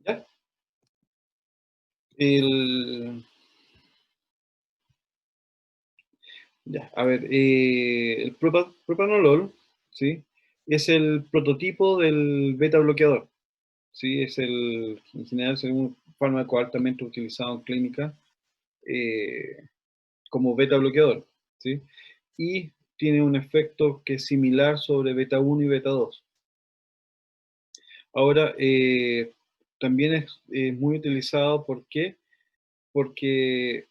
¿Ya? El, ya, a ver, el propanolol, ¿sí? Es el prototipo del beta bloqueador, ¿sí? En general, es un fármaco altamente utilizado en clínica eh, como beta bloqueador, ¿sí? Y tiene un efecto que es similar sobre beta uno y beta 2. Ahora, también es muy utilizado, ¿por qué? Porque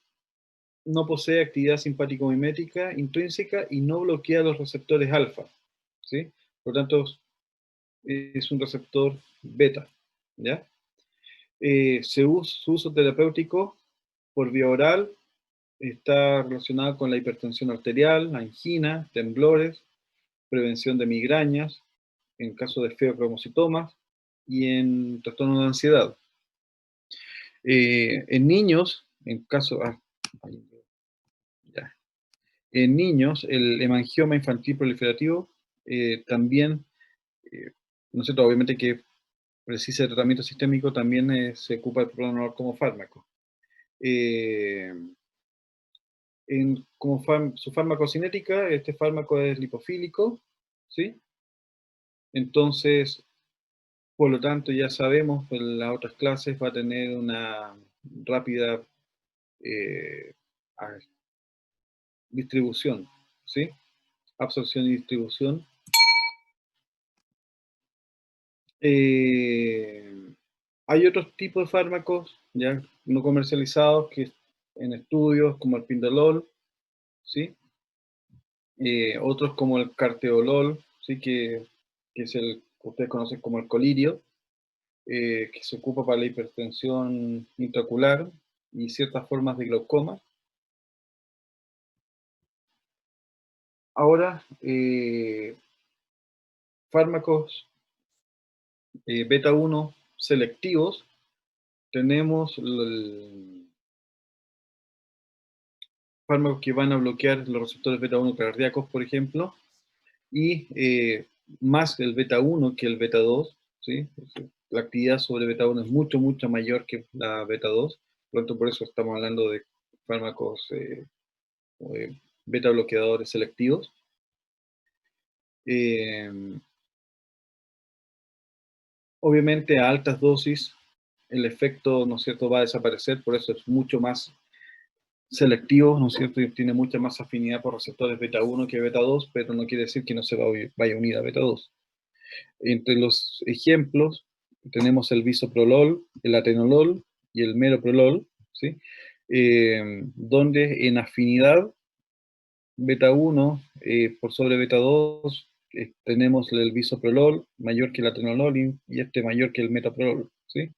no posee actividad simpático-mimética intrínseca y no bloquea los receptores alfa, ¿sí? Por lo tanto, es un receptor beta, ¿ya? Su uso terapéutico por vía oral está relacionado con la hipertensión arterial, angina, temblores, prevención de migrañas, en caso de feocromocitomas y en trastornos de ansiedad. En niños, en caso... ya. En niños, el hemangioma infantil proliferativo también, eh, no sé, obviamente que precisa de tratamiento sistémico, también se ocupa el propranolol como fármaco. Eh, como su farmacocinética, este fármaco es lipofílico, ¿sí? Entonces, por lo tanto, ya sabemos que en las otras clases va a tener una rápida eh, a- distribución, ¿sí? Absorción y distribución. Eh, Hay otros tipos de fármacos ya no comercializados que en estudios como el pindolol, ¿sí? Otros como el carteolol, ¿sí? Que es el que ustedes conocen como el colirio, que se ocupa para la hipertensión intraocular y ciertas formas de glaucoma. Ahora, fármacos beta 1 selectivos, tenemos fármacos que van a bloquear los receptores beta 1 cardíacos, por ejemplo, y más el beta 1 que el beta 2, ¿sí? La actividad sobre beta 1 es mucho, mucho mayor que la beta 2, pronto por eso estamos hablando de fármacos beta bloqueadores selectivos. Eh, Obviamente a altas dosis el efecto, ¿no es cierto?, va a desaparecer, por eso es mucho más selectivo, ¿no es cierto?, y tiene mucha más afinidad por receptores beta 1 que beta 2, pero no quiere decir que no se vaya a unir a beta 2. Entre los ejemplos tenemos el bisoprolol, el atenolol y el meroprolol, ¿sí? Donde en afinidad beta 1 por sobre beta 2 tenemos el bisoprolol mayor que el atenolol y este mayor que el metoprolol, ¿sí?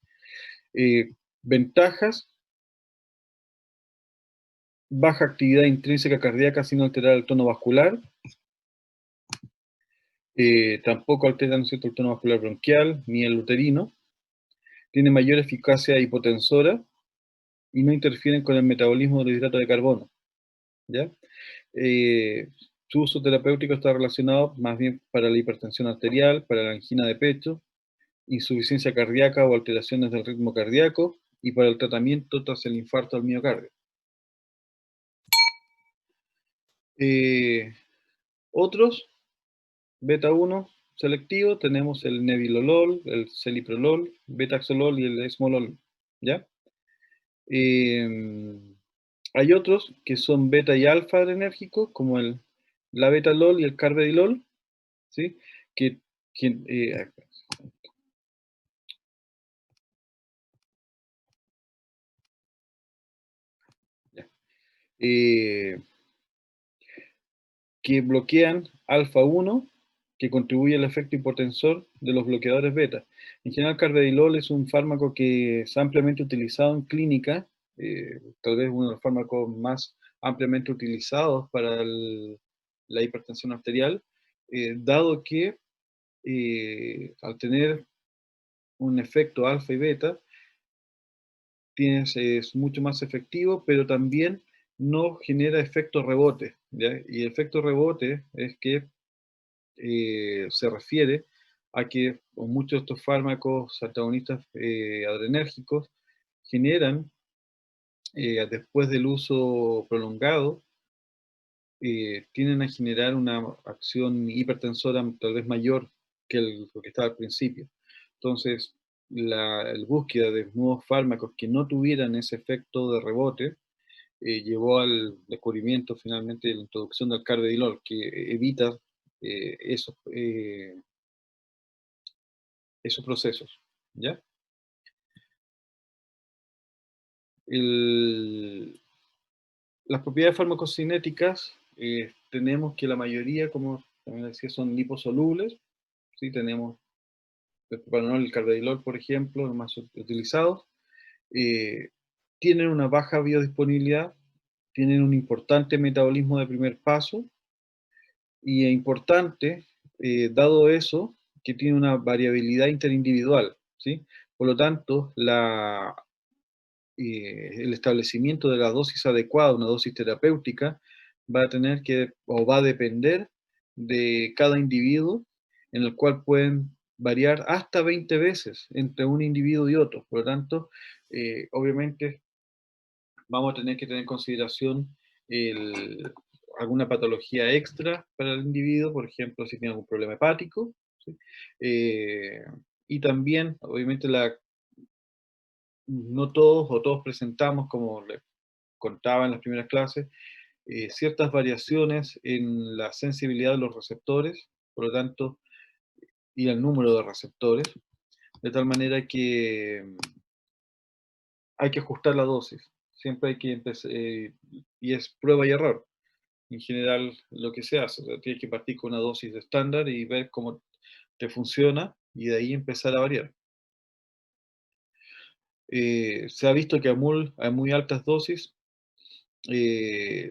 Ventajas: baja actividad intrínseca cardíaca sin alterar el tono vascular, tampoco altera, ¿no es cierto?, el tono vascular bronquial ni el uterino, tiene mayor eficacia hipotensora y no interfieren con el metabolismo de los hidratos de carbono, ¿ya? Eh, Su uso terapéutico está relacionado más bien para la hipertensión arterial, para la angina de pecho, insuficiencia cardíaca o alteraciones del ritmo cardíaco y para el tratamiento tras el infarto al miocardio. Eh, Otros, beta 1 selectivo, tenemos el nebilolol, el celiprolol, betaxolol y el esmolol, ¿ya? Eh, Hay otros que son beta y alfa adrenérgicos, como la betalol y el carvedilol, ¿sí? Que, que, eh, ya. Eh, que bloquean alfa 1, que contribuye al efecto hipotensor de los bloqueadores beta. En general, carvedilol es un fármaco que es ampliamente utilizado en clínica, tal vez uno de los fármacos más ampliamente utilizados para la hipertensión arterial, dado que al tener un efecto alfa y beta, es mucho más efectivo, pero también no genera efecto rebote, ¿ya? Y el efecto rebote es que se refiere a que muchos de estos fármacos antagonistas adrenérgicos generan, después del uso prolongado, tienden a generar una acción hipertensora tal vez mayor que lo que estaba al principio. Entonces, la búsqueda de nuevos fármacos que no tuvieran ese efecto de rebote llevó al descubrimiento finalmente de la introducción del carvedilol, que evita esos, esos procesos. ¿Ya? El- las propiedades farmacocinéticas, tenemos que la mayoría, como también decía, son liposolubles. ¿Sí? Tenemos el propranolol y el carvedilol, por ejemplo, los más utilizados. eh, Tienen una baja biodisponibilidad, tienen un importante metabolismo de primer paso, y es importante, dado eso, que tiene una variabilidad interindividual, ¿sí? Por lo tanto, el establecimiento de la dosis adecuada, una dosis terapéutica, va a tener que, o va a depender de cada individuo, en el cual pueden variar hasta 20 veces entre un individuo y otro. Por lo tanto, obviamente vamos a tener que tener en consideración el- alguna patología extra para el individuo, por ejemplo, si tiene algún problema hepático, ¿sí? Eh, y también, obviamente, no todos o todos presentamos, como les contaba en las primeras clases, ciertas variaciones en la sensibilidad de los receptores, por lo tanto, y el número de receptores, de tal manera que hay que ajustar la dosis. Siempre hay que empezar, y es prueba y error. En general, lo que se hace, o sea, tienes que partir con una dosis de estándar y ver cómo te funciona y de ahí empezar a variar. Se ha visto que a muy altas dosis,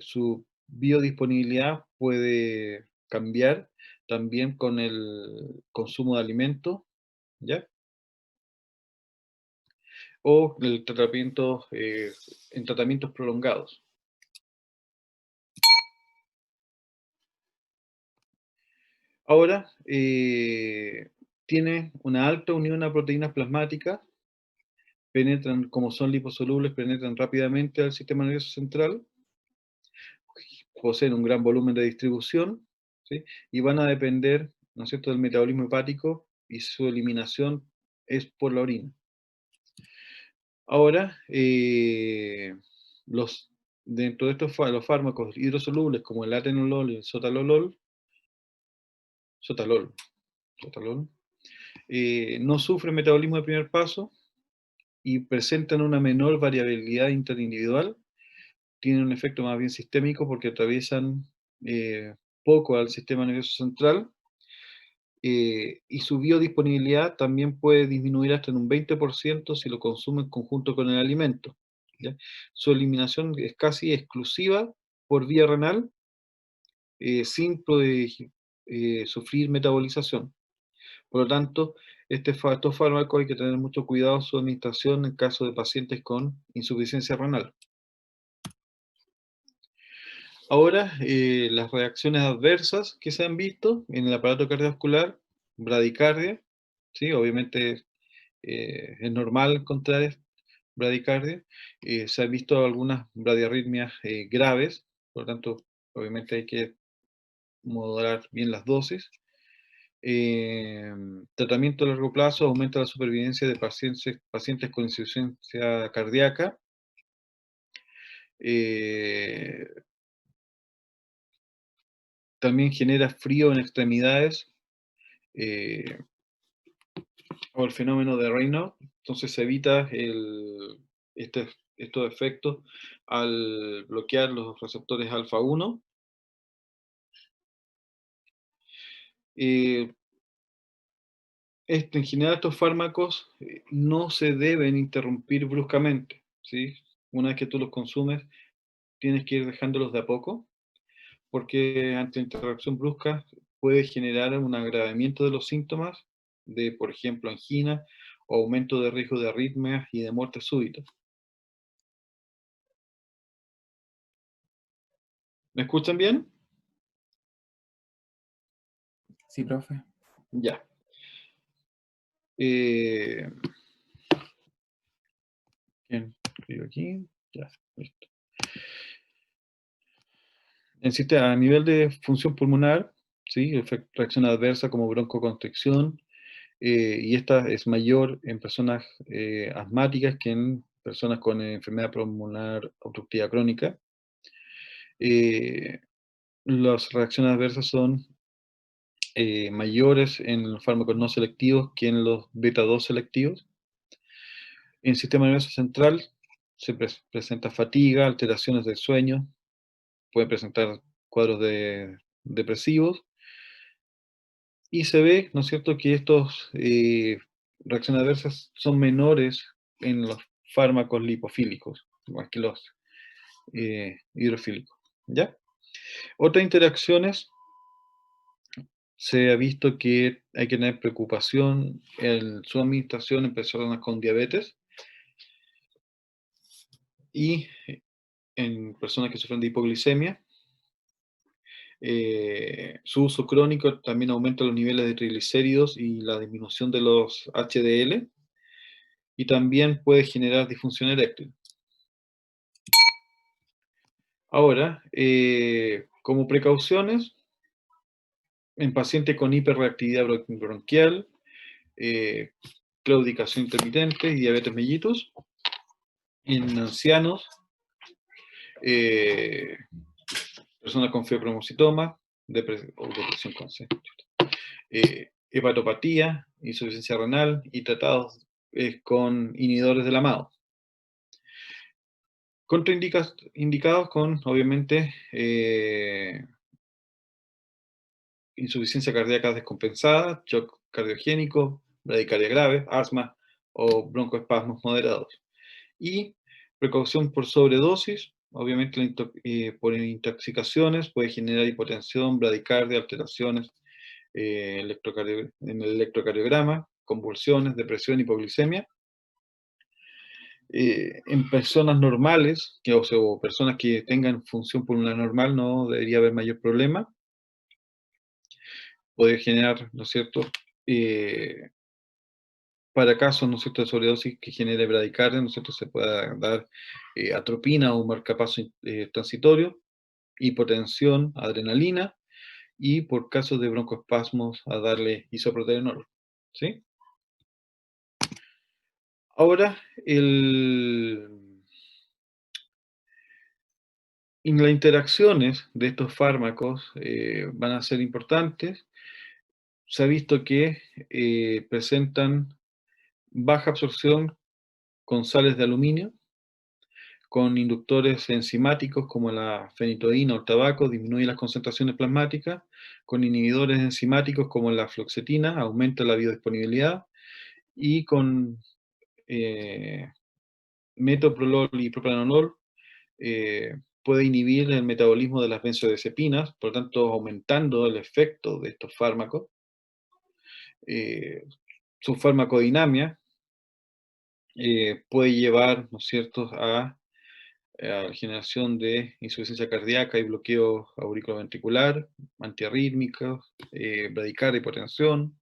su biodisponibilidad puede cambiar también con el consumo de alimentos, ¿ya? O el tratamiento, en tratamientos prolongados. Ahora, tiene una alta unión a proteínas plasmáticas, penetran, como son liposolubles, penetran rápidamente al sistema nervioso central, poseen un gran volumen de distribución, ¿sí? Y van a depender, ¿no es cierto?, del metabolismo hepático, y su eliminación es por la orina. Ahora, dentro de los fármacos hidrosolubles, como el atenolol y el sotalol, sotalol, no sufren metabolismo de primer paso y presentan una menor variabilidad interindividual. Tienen un efecto más bien sistémico porque atraviesan poco al sistema nervioso central, y su biodisponibilidad también puede disminuir hasta en un 20% si lo consumen conjunto con el alimento, ¿ya? Su eliminación es casi exclusiva por vía renal, sin sufrir metabolización. Por lo tanto, estos fármacos hay que tener mucho cuidado en su administración en caso de pacientes con insuficiencia renal. Ahora, las reacciones adversas que se han visto en el aparato cardiovascular, bradicardia, ¿sí? Obviamente es normal encontrar bradicardia. Se han visto algunas bradiarritmias graves, por lo tanto, obviamente hay que moderar bien las dosis. Tratamiento a largo plazo aumenta la supervivencia de pacientes con insuficiencia cardíaca. Eh, También genera frío en extremidades, eh, o el fenómeno de Raynaud. Entonces se evita estos efectos al bloquear los receptores alfa 1. Eh, en general, estos fármacos no se deben interrumpir bruscamente, ¿sí? Una vez que tú los consumes, tienes que ir dejándolos de a poco, porque ante la interrupción brusca puede generar un agravamiento de los síntomas de, por ejemplo, angina o aumento de riesgo de arritmias y de muerte súbita. ¿Me escuchan bien? Sí, profe. Ya. Eh, bien, escribo aquí, ya, listo. Existe a nivel de función pulmonar, ¿sí? Reacción adversa como broncoconstricción, y esta es mayor en personas asmáticas que en personas con enfermedad pulmonar obstructiva crónica. Eh, las reacciones adversas son mayores en los fármacos no selectivos que en los beta 2 selectivos. En el sistema nervioso central se presenta fatiga, alteraciones del sueño, pueden presentar cuadros depresivos, y se ve, ¿no es cierto?, que estos reacciones adversas son menores en los fármacos lipofílicos, más que los hidrofílicos. ¿Ya? Otras interacciones, se ha visto que hay que tener preocupación en su administración en personas con diabetes y en personas que sufren de hipoglicemia. Su uso crónico también aumenta los niveles de triglicéridos y la disminución de los HDL, y también puede generar disfunción eréctil. Ahora, como precauciones, en pacientes con hiperreactividad bronquial, eh, claudicación intermitente y diabetes mellitus, en ancianos, eh, personas con fibromuscitoma, o depresión con C, hepatopatía, insuficiencia renal y tratados con inhibidores del amado. Contraindicados con, obviamente, insuficiencia cardíaca descompensada, shock cardiogénico, bradicardia grave, asma o broncoespasmos moderados. Y precaución por sobredosis, obviamente por intoxicaciones puede generar hipotensión, bradicardia, alteraciones en el electrocardiograma, convulsiones, depresión, hipoglicemia. En personas normales, o personas que tengan función pulmonar normal, no debería haber mayor problema. Puede generar, ¿no es cierto?, eh, para casos, ¿no es cierto?, de sobredosis que genere bradicardia, ¿no es cierto?, se pueda dar atropina o un marcapaso transitorio, hipotensión, adrenalina, y por casos de broncoespasmos a darle isoproterenol, ¿sí? Ahora, las interacciones de estos fármacos van a ser importantes. Se ha visto que presentan baja absorción con sales de aluminio, con inductores enzimáticos como la fenitoína o el tabaco, disminuye las concentraciones plasmáticas, con inhibidores enzimáticos como la fluoxetina, aumenta la biodisponibilidad, y con metoprolol y propranolol puede inhibir el metabolismo de las benzodiazepinas, por lo tanto aumentando el efecto de estos fármacos. Su farmacodinamia puede llevar, ¿no es cierto?, a la generación de insuficiencia cardíaca y bloqueo auriculoventricular, antiarrítmicos, bradicardia, hipotensión,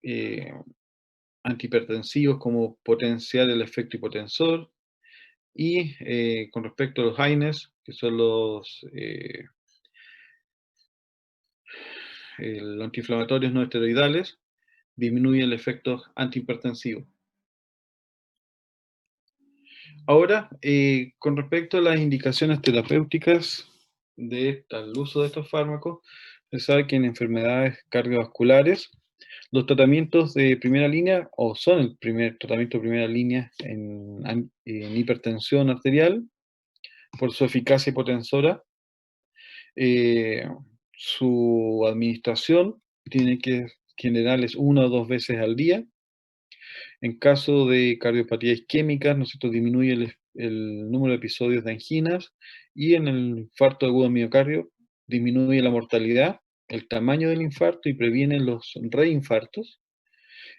eh, antihipertensivos como potenciar el efecto hipotensor, y con respecto a los AINES, que son los antiinflamatorios no esteroidales, disminuye el efecto antihipertensivo. Ahora, con respecto a las indicaciones terapéuticas al uso de estos fármacos, se sabe que en enfermedades cardiovasculares, los tratamientos de primera línea, o son el primer tratamiento de primera línea en hipertensión arterial, por su eficacia hipotensora. Eh, su administración tiene que generarles 1 o 2 veces al día. En caso de cardiopatía isquémica, nosotros disminuye el número de episodios de anginas, y en el infarto agudo de miocardio disminuye la mortalidad, el tamaño del infarto y previene los reinfartos.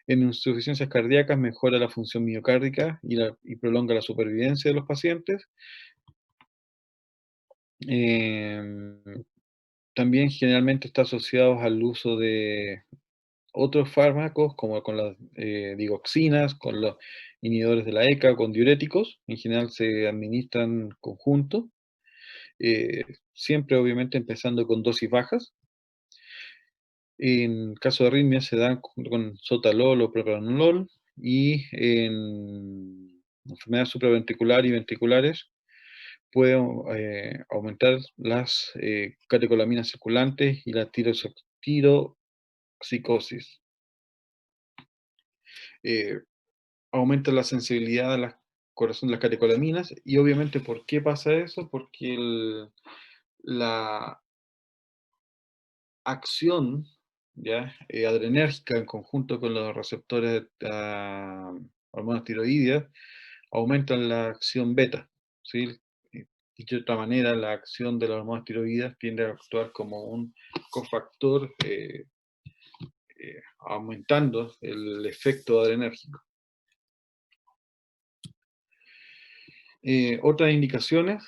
En insuficiencias cardíacas mejora la función miocárdica y prolonga la supervivencia de los pacientes. Em, También generalmente está asociado al uso de otros fármacos, como con las digoxinas, con los inhibidores de la ECA, con diuréticos, en general se administran en conjunto, siempre obviamente empezando con dosis bajas. En caso de arritmia se dan con sotalol o propranolol, y en enfermedades supraventricular y ventriculares puede aumentar las catecolaminas circulantes y la tiroxicosis. Eh, Aumenta la sensibilidad a la corazón de las catecolaminas, y obviamente, ¿por qué pasa eso? Porque la acción, ¿ya? Adrenérgica en conjunto con los receptores de hormonas tiroideas aumentan la acción beta, ¿sí? Dicho de otra manera, la acción de las hormonas tiroideas tiende a actuar como un cofactor, aumentando el efecto adrenérgico. Otras indicaciones,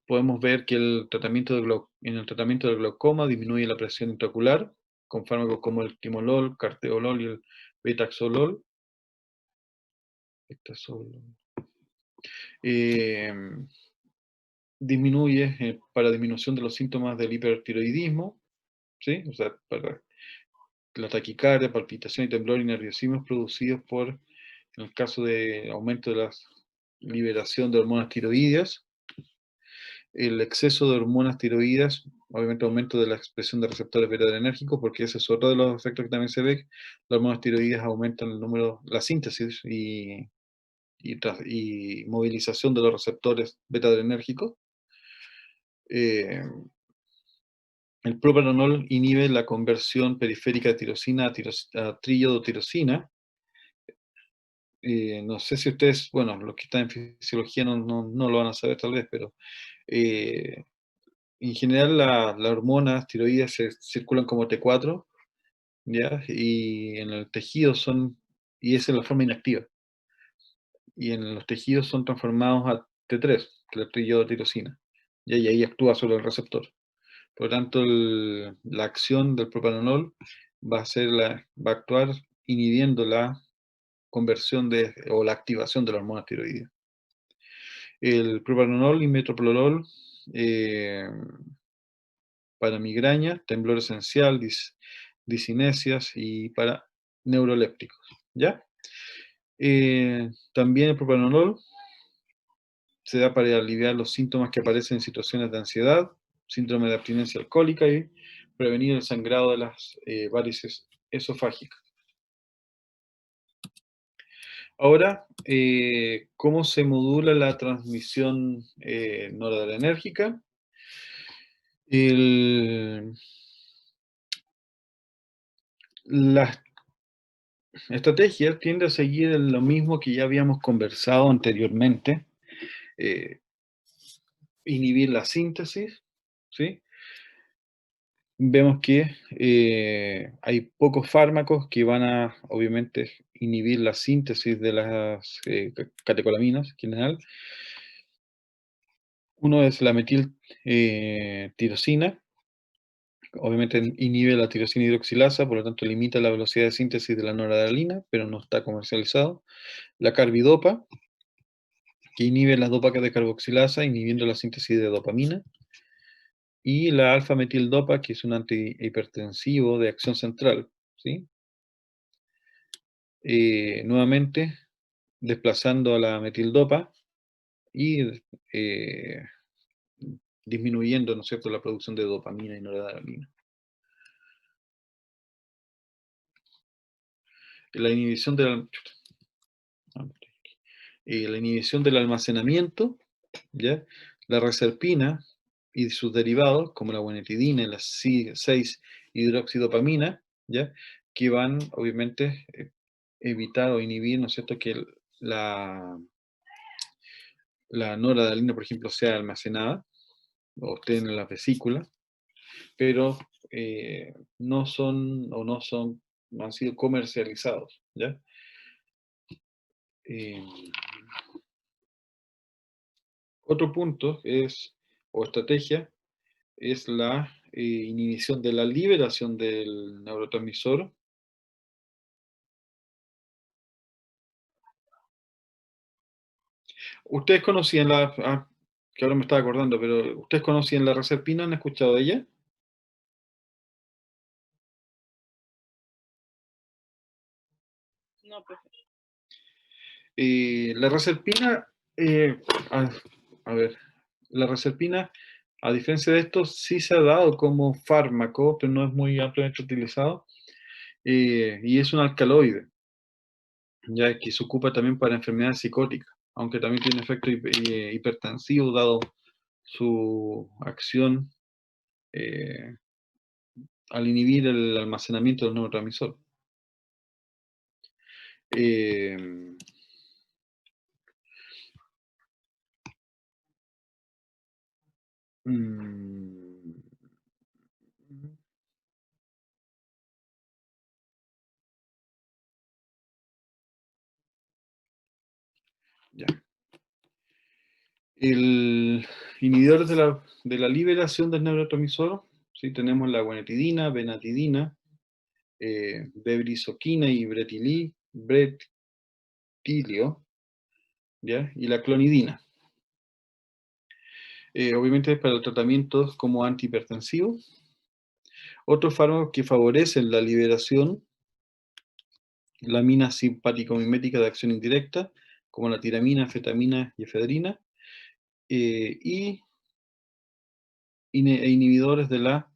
podemos ver que en el tratamiento del glaucoma disminuye la presión intraocular con fármacos como el timolol, carteolol y el betaxolol. Eh, Disminuye para disminución de los síntomas del hipertiroidismo, ¿sí? O sea, para la taquicardia, palpitación y temblor y nerviosismo producidos por, en el caso de aumento de la liberación de hormonas tiroideas. El exceso de hormonas tiroideas, obviamente aumento de la expresión de receptores beta-adrenérgicos, porque ese es otro de los efectos que también se ve. Las hormonas tiroideas aumentan el número, la síntesis y movilización de los receptores beta-adrenérgicos. El propranolol inhibe la conversión periférica de tirosina a triiodotirosina. No sé si ustedes, bueno, los que están en fisiología no lo van a saber tal vez, pero eh, en general las hormonas tiroides se circulan como T4, ¿ya? Y en el tejido y esa es la forma inactiva. Y en los tejidos son transformados a T3, que es la triiodotirosina, ¿ya? Y ahí actúa sobre el receptor. Por lo tanto, la acción del propranolol va a actuar inhibiendo la conversión o la activación de la hormona tiroidea. El propranolol y metoprolol, eh, para migraña, temblor esencial, disinesias y para neurolépticos, ¿ya? También el propranolol se da para aliviar los síntomas que aparecen en situaciones de ansiedad, síndrome de abstinencia alcohólica y prevenir el sangrado de las varices esofágicas. Ahora, ¿cómo se modula la transmisión noradrenérgica? La estrategia tiende a seguir lo mismo que ya habíamos conversado anteriormente, eh, inhibir la síntesis, ¿sí? Vemos que hay pocos fármacos que van a, obviamente, inhibir la síntesis de las catecolaminas en general. Uno es la metiltirosina, obviamente inhibe la tirosina hidroxilasa, por lo tanto limita la velocidad de síntesis de la noradrenalina, pero no está comercializado. La carbidopa, que inhibe la dopa de carboxilasa, inhibiendo la síntesis de dopamina. Y la alfa-metildopa, que es un antihipertensivo de acción central, ¿sí? Nuevamente, desplazando a la metildopa y disminuyendo, ¿no es cierto?, la producción de dopamina y noradrenalina. La inhibición la inhibición del almacenamiento, ¿ya? La reserpina y sus derivados, como la guanetidina y la 6-hidroxidopamina, ¿ya? Que van, obviamente, evitar o inhibir, ¿no es cierto?, que la noradrenalina, por ejemplo, sea almacenada o esté en la vesícula, pero no han sido comercializados, ¿ya? Eh, Otro punto o estrategia, es la inhibición de la liberación del neurotransmisor. ¿Ustedes conocían que ahora me estaba acordando, pero ustedes conocían la reserpina? ¿Han escuchado de ella? No, pues. La reserpina, eh, a, a ver, la reserpina, a diferencia de esto, sí se ha dado como fármaco, pero no es muy ampliamente utilizado, y es un alcaloide, ya que se ocupa también para enfermedades psicóticas, aunque también tiene efecto hipertensivo, dado su acción eh, al inhibir el almacenamiento del neurotransmisor. Eh, mm, ya. El inhibidor de la liberación del neurotransmisor, ¿sí? Tenemos la guanetidina, venatidina, bebrizoquina y bretilio, ¿ya? Y la clonidina. Obviamente es para tratamientos como antihipertensivos. Otros fármacos que favorecen la liberación, la amina simpático-mimética de acción indirecta, como la tiramina, anfetamina y efedrina, y inhibidores de la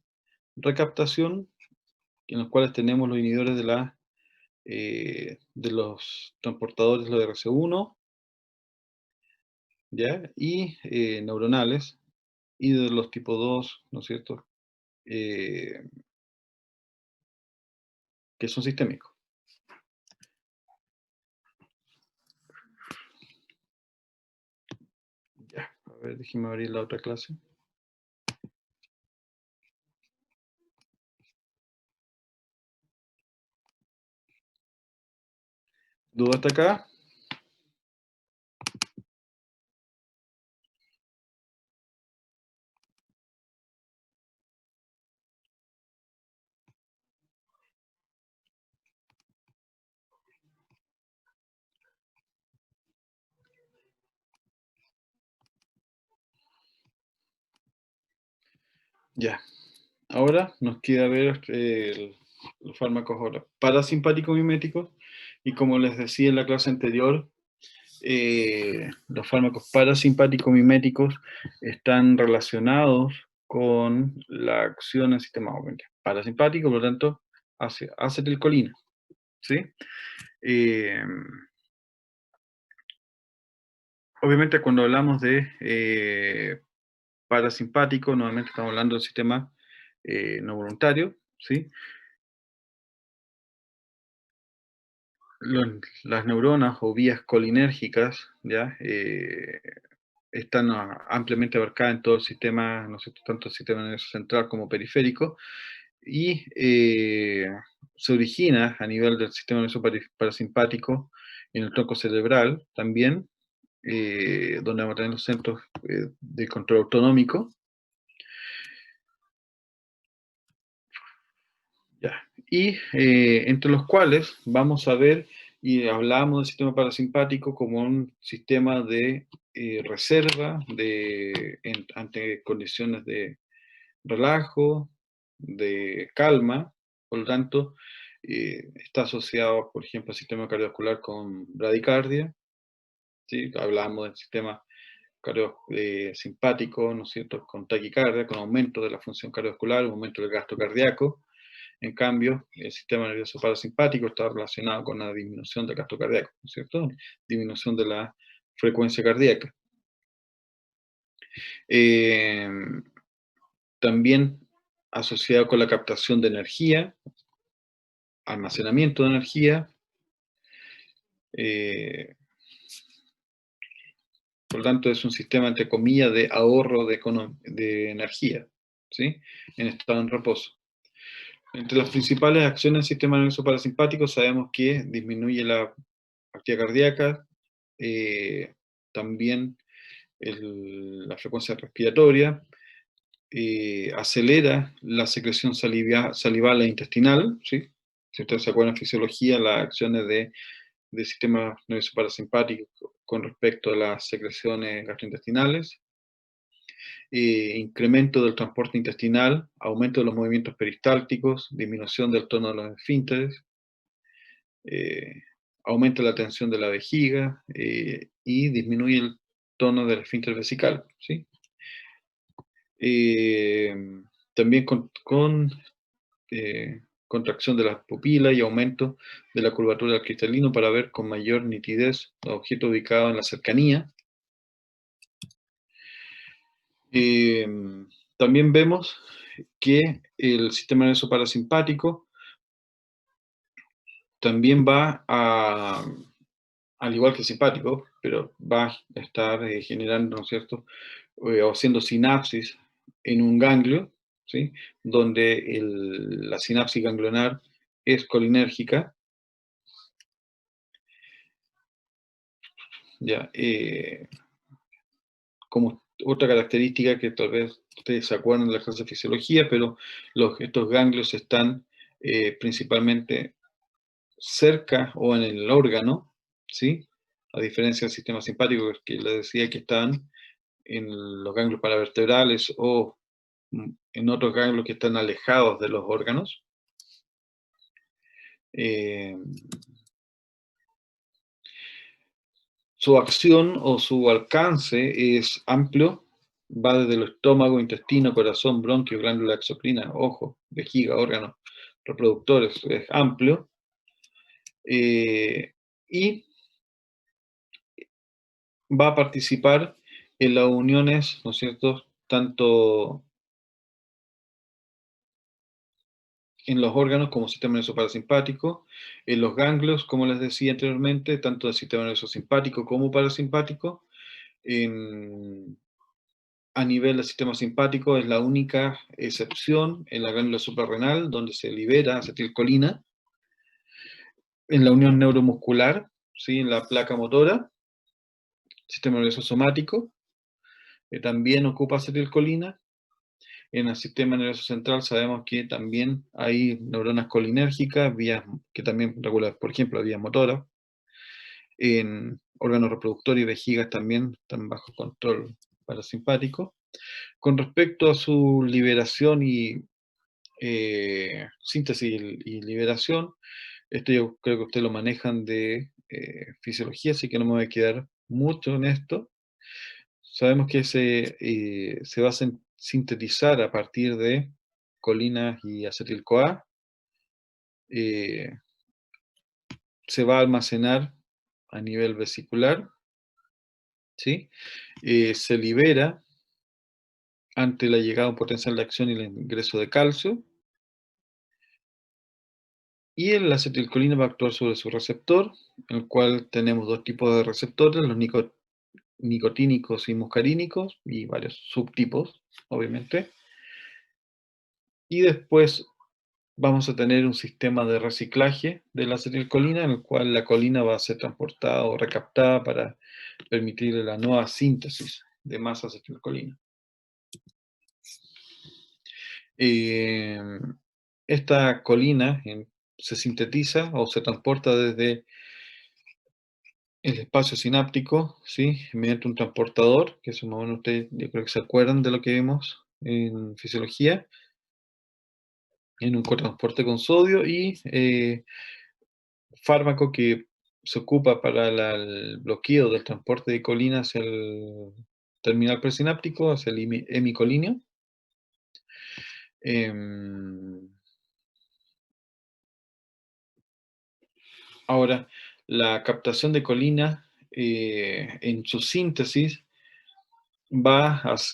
recaptación, en los cuales tenemos los inhibidores de los transportadores, los RC1, ¿ya? Y neuronales, y de los tipo 2, ¿no es cierto? Eh, que son sistémicos. Ya, a ver, déjeme abrir la otra clase. ¿Duda hasta acá? Ya. Ahora nos queda ver los fármacos ahora parasimpáticos miméticos, y como les decía en la clase anterior, los fármacos parasimpáticos miméticos están relacionados con la acción del sistema parasimpático, por lo tanto, acetilcolina, ¿sí? Eh, Obviamente cuando hablamos de parasimpático, nuevamente estamos hablando del sistema no voluntario, ¿sí? Las neuronas o vías colinérgicas, ¿ya? Están ampliamente abarcadas en todo el sistema, ¿no es cierto?, tanto el sistema nervioso central como periférico, y se origina a nivel del sistema nervioso parasimpático en el tronco cerebral también, donde vamos a tener los centros de control autonómico. Ya. Y entre los cuales vamos a ver, y hablamos del sistema parasimpático como un sistema de reserva ante condiciones de relajo, de calma. Por lo tanto, está asociado, por ejemplo, al sistema cardiovascular con bradicardia, ¿sí? Hablamos del sistema simpático, ¿no es cierto?, con taquicardia, con aumento de la función cardiovascular, un aumento del gasto cardíaco. En cambio, el sistema nervioso parasimpático está relacionado con la disminución del gasto cardíaco, ¿no es cierto? Disminución de la frecuencia cardíaca. Eh, También asociado con la captación de energía, almacenamiento de energía. eh, por lo tanto, es un sistema, entre comillas, de ahorro de energía, ¿sí? En estado en reposo. Entre las principales acciones del sistema nervioso parasimpático sabemos que disminuye la actividad cardíaca, también la frecuencia respiratoria, acelera la secreción salival e intestinal, ¿sí? Si ustedes se acuerdan en fisiología, las acciones del sistema nervioso parasimpático con respecto a las secreciones gastrointestinales, incremento del transporte intestinal, aumento de los movimientos peristálticos, disminución del tono de los esfínteres, aumenta la tensión de la vejiga y disminuye el tono del esfínter vesical, ¿sí? También con contracción de las pupilas y aumento de la curvatura del cristalino para ver con mayor nitidez los objetos ubicados en la cercanía. También vemos que el sistema nervioso parasimpático también va a, al igual que el simpático, pero va a estar generando, ¿no es cierto?, o haciendo sinapsis en un ganglio, ¿sí?, donde la sinapsis ganglionar es colinérgica. Ya, como otra característica que tal vez ustedes se acuerdan de la clase de fisiología, pero estos ganglios están principalmente cerca o en el órgano, ¿sí? A diferencia del sistema simpático, que les decía que están en los ganglios paravertebrales o en otros ganglios que están alejados de los órganos. Su acción o su alcance es amplio, va desde el estómago, intestino, corazón, bronquio, glándula exocrina, ojo, vejiga, órganos reproductores, es amplio. Y va a participar en las uniones, ¿no es cierto?, tanto en los órganos como sistema nervioso parasimpático, en los ganglios, como les decía anteriormente, tanto del sistema nervioso simpático como parasimpático. A nivel del sistema simpático es la única excepción en la glándula suprarrenal, donde se libera acetilcolina, en la unión neuromuscular, ¿sí?, en la placa motora, sistema nervioso somático, también ocupa acetilcolina. En el sistema nervioso central sabemos que también hay neuronas colinérgicas, vías que también regulan, por ejemplo, vías motoras. En órganos reproductores y vejigas también están bajo control parasimpático. Con respecto a su liberación y síntesis y liberación, esto yo creo que ustedes lo manejan de fisiología, así que no me voy a quedar mucho en esto. Sabemos que se va a sintetizar a partir de colinas y acetil-CoA. Se va a almacenar a nivel vesicular, ¿sí? Se libera ante la llegada a un potencial de acción y el ingreso de calcio. Y la acetilcolina va a actuar sobre su receptor, en el cual tenemos dos tipos de receptores, los nicotínicos y muscarínicos, y varios subtipos, obviamente. Y después vamos a tener un sistema de reciclaje de la acetilcolina, en el cual la colina va a ser transportada o recaptada para permitir la nueva síntesis de más acetilcolina. Esta colina se sintetiza o se transporta desde el espacio sináptico, ¿sí?, mediante un transportador, que eso más o menos ustedes, yo creo que se acuerdan de lo que vimos en fisiología, en un cotransporte con sodio y fármaco que se ocupa para el bloqueo del transporte de colina hacia el terminal presináptico, hacia el hemicolinio. Ahora, la captación de colina en su síntesis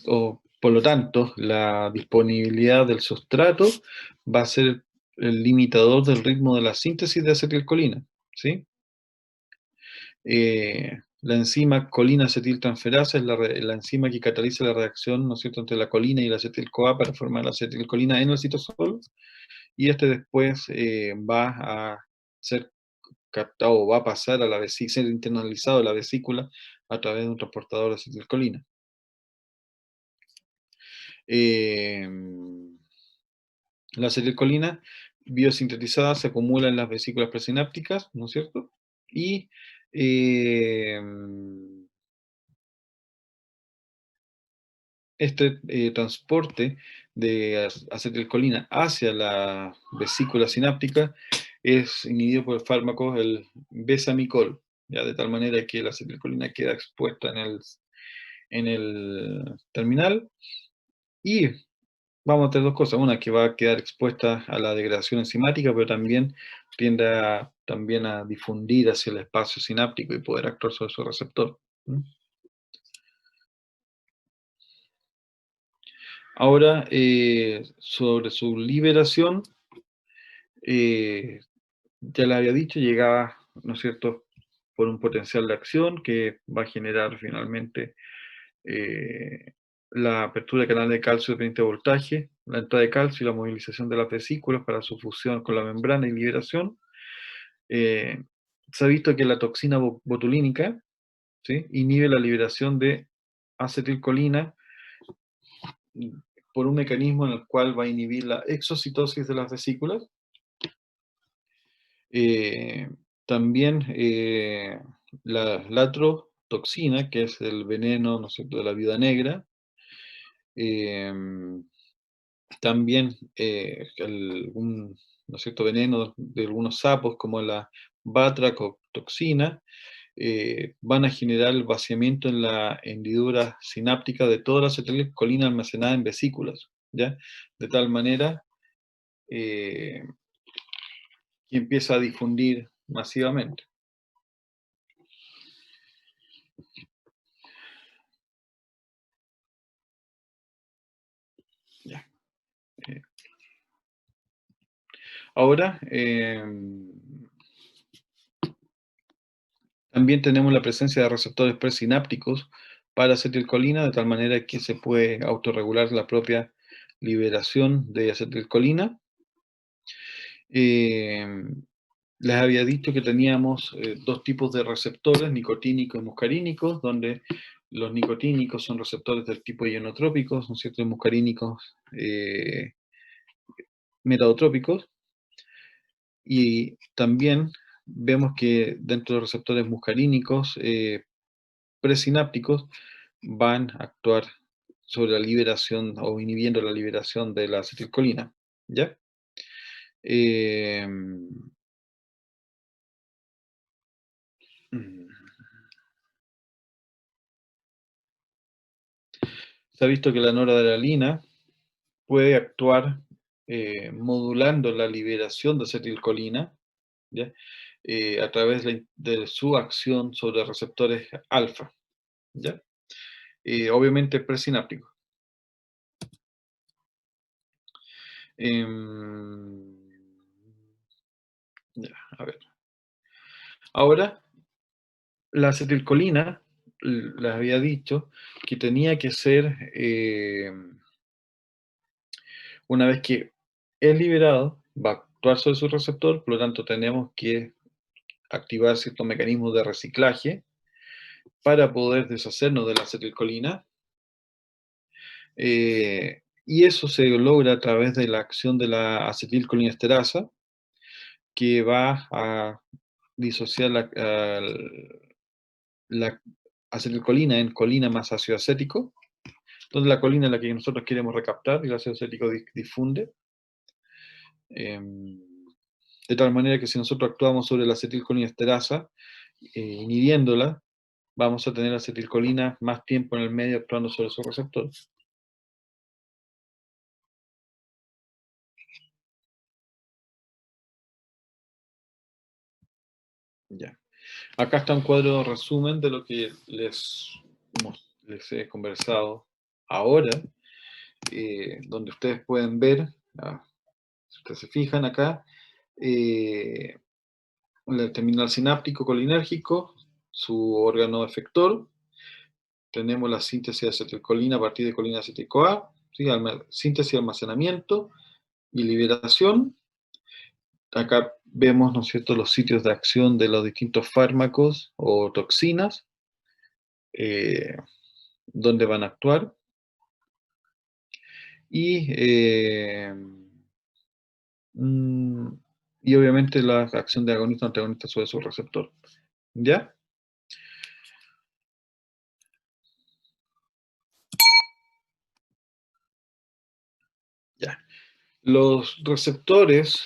o por lo tanto, la disponibilidad del sustrato va a ser el limitador del ritmo de la síntesis de acetilcolina, ¿sí? La enzima colina-acetiltransferasa es la enzima que cataliza la reacción, ¿no es cierto?, entre la colina y la acetil-CoA para formar la acetilcolina en el citosol, y este después va a ser captado o va a pasar a la vesícula, ser internalizado a la vesícula a través de un transportador de acetilcolina. Eh, la acetilcolina biosintetizada se acumula en las vesículas presinápticas, ¿no es cierto? Y eh, este transporte de acetilcolina hacia la vesícula sináptica es inhibido por el fármaco el besamicol, ya de tal manera que la acetilcolina queda expuesta en el terminal y vamos a tener dos cosas. Una, que va a quedar expuesta a la degradación enzimática, pero también tiende también a difundir hacia el espacio sináptico y poder actuar sobre su receptor. Ahora, sobre su liberación, eh, ya le había dicho, llegaba, ¿no es cierto?, por un potencial de acción que va a generar finalmente eh, la apertura de canales de calcio dependiente de voltaje, la entrada de calcio y la movilización de las vesículas para su fusión con la membrana y liberación. Eh, se ha visto que la toxina botulínica, ¿sí?, inhibe la liberación de acetilcolina por un mecanismo en el cual va a inhibir la exocitosis de las vesículas. Eh, también la latrotoxina, que es el veneno, ¿no es cierto?, de la viuda negra. Eh, también algún, ¿no es cierto?, veneno de algunos sapos, como la batracotoxina, van a generar el vaciamiento en la hendidura sináptica de toda la acetilcolina almacenada en vesículas, ¿ya? De tal manera eh, que empieza a difundir masivamente. Ya. Eh, Ahora, también tenemos la presencia de receptores presinápticos para acetilcolina, de tal manera que se puede autorregular la propia liberación de acetilcolina. Eh, Les había dicho que teníamos dos tipos de receptores, nicotínicos y muscarínicos, donde los nicotínicos son receptores del tipo ionotrópicos, ¿no es cierto?, y muscarínicos metatrópicos. Y también vemos que dentro de los receptores muscarínicos presinápticos van a actuar sobre la liberación o inhibiendo la liberación de la acetilcolina, ¿ya? Eh, mm, Se ha visto que la noradrenalina puede actuar modulando la liberación de acetilcolina, ¿ya? A través de su acción sobre receptores alfa, ¿ya? Obviamente presináptico. Em, ya, a ver. Ahora, la acetilcolina, les había dicho que tenía que ser, una vez que es liberado, va a actuar sobre su receptor, por lo tanto tenemos que activar ciertos mecanismos de reciclaje para poder deshacernos de la acetilcolina. Y eso se logra a través de la acción de la acetilcolinesterasa, que va a disociar la acetilcolina en colina más ácido acético, donde la colina es la que nosotros queremos recaptar y el ácido acético difunde. Em, de tal manera que si nosotros actuamos sobre la acetilcolinesterasa, inhibiéndola, vamos a tener acetilcolina más tiempo en el medio actuando sobre su receptor. Ya. Acá está un cuadro resumen de lo que les he conversado ahora, donde ustedes pueden ver, si ustedes se fijan acá, eh, el terminal sináptico colinérgico, su órgano efector, tenemos la síntesis de acetilcolina a partir de colina acetil-CoA, ¿sí? Síntesis, almacenamiento y liberación. Acá vemos, ¿no es cierto?, los sitios de acción de los distintos fármacos o toxinas, eh, donde van a actuar. y, mm, y obviamente la acción de agonista o antagonista sobre su receptor. ¿Ya? Ya. Los receptores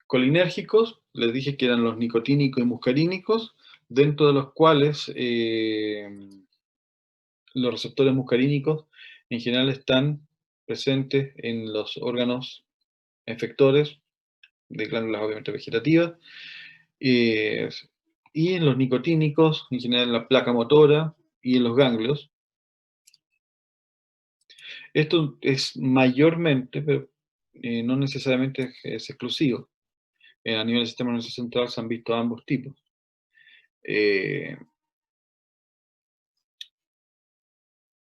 colinérgicos, les dije que eran los nicotínicos y muscarínicos, dentro de los cuales los receptores muscarínicos en general están presentes en los órganos efectores de glándulas obviamente vegetativas, eh, y en los nicotínicos, en general en la placa motora y en los ganglios. Esto es mayormente, pero no necesariamente es exclusivo. A nivel del sistema nervioso central se han visto ambos tipos. Eh,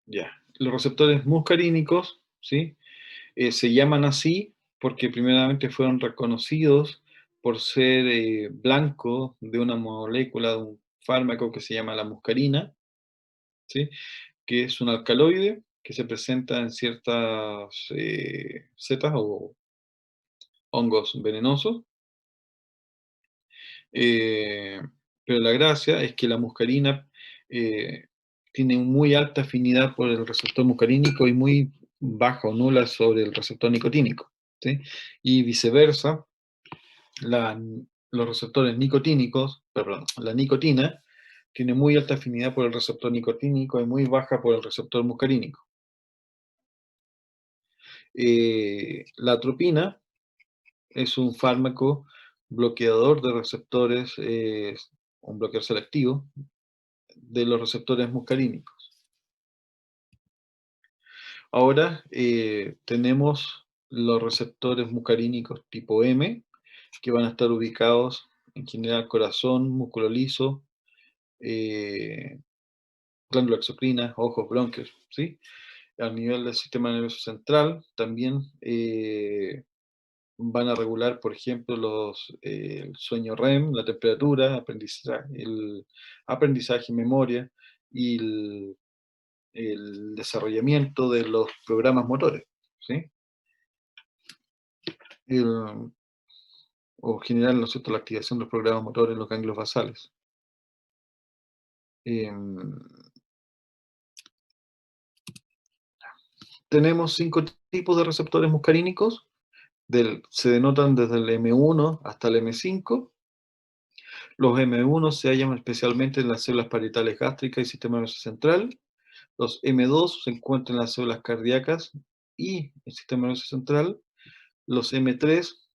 ya. Los receptores muscarínicos, ¿sí? Se llaman así porque primeramente fueron reconocidos por ser blanco de una molécula de un fármaco que se llama la muscarina, ¿sí? Que es un alcaloide que se presenta en ciertas setas o hongos venenosos. Eh, pero la gracia es que la muscarina eh, tiene muy alta afinidad por el receptor muscarínico y muy baja o nula sobre el receptor nicotínico, ¿sí? Y viceversa, la- los receptores nicotínicos, perdón, la nicotina tiene muy alta afinidad por el receptor nicotínico y muy baja por el receptor muscarínico. La atropina es un fármaco bloqueador de receptores, un bloqueador selectivo de los receptores muscarínicos. Ahora tenemos los receptores muscarínicos tipo M, que van a estar ubicados en general corazón, músculo liso, eh, glándula exocrina, ojos, bronquios, ¿sí? A nivel del sistema nervioso central también van a regular, por ejemplo, el sueño REM, la temperatura, el aprendizaje, memoria y el desarrollamiento de los programas motores, ¿sí? El- o generar, ¿no es cierto?, la activación de los programas motores en los ganglios basales. Em, Tenemos 5 tipos de receptores muscarínicos, se denotan desde el M1 hasta el M5. Los M1 se hallan especialmente en las células parietales gástricas y sistema nervioso central. Los M2 se encuentran en las células cardíacas y el sistema nervioso central. Los M3,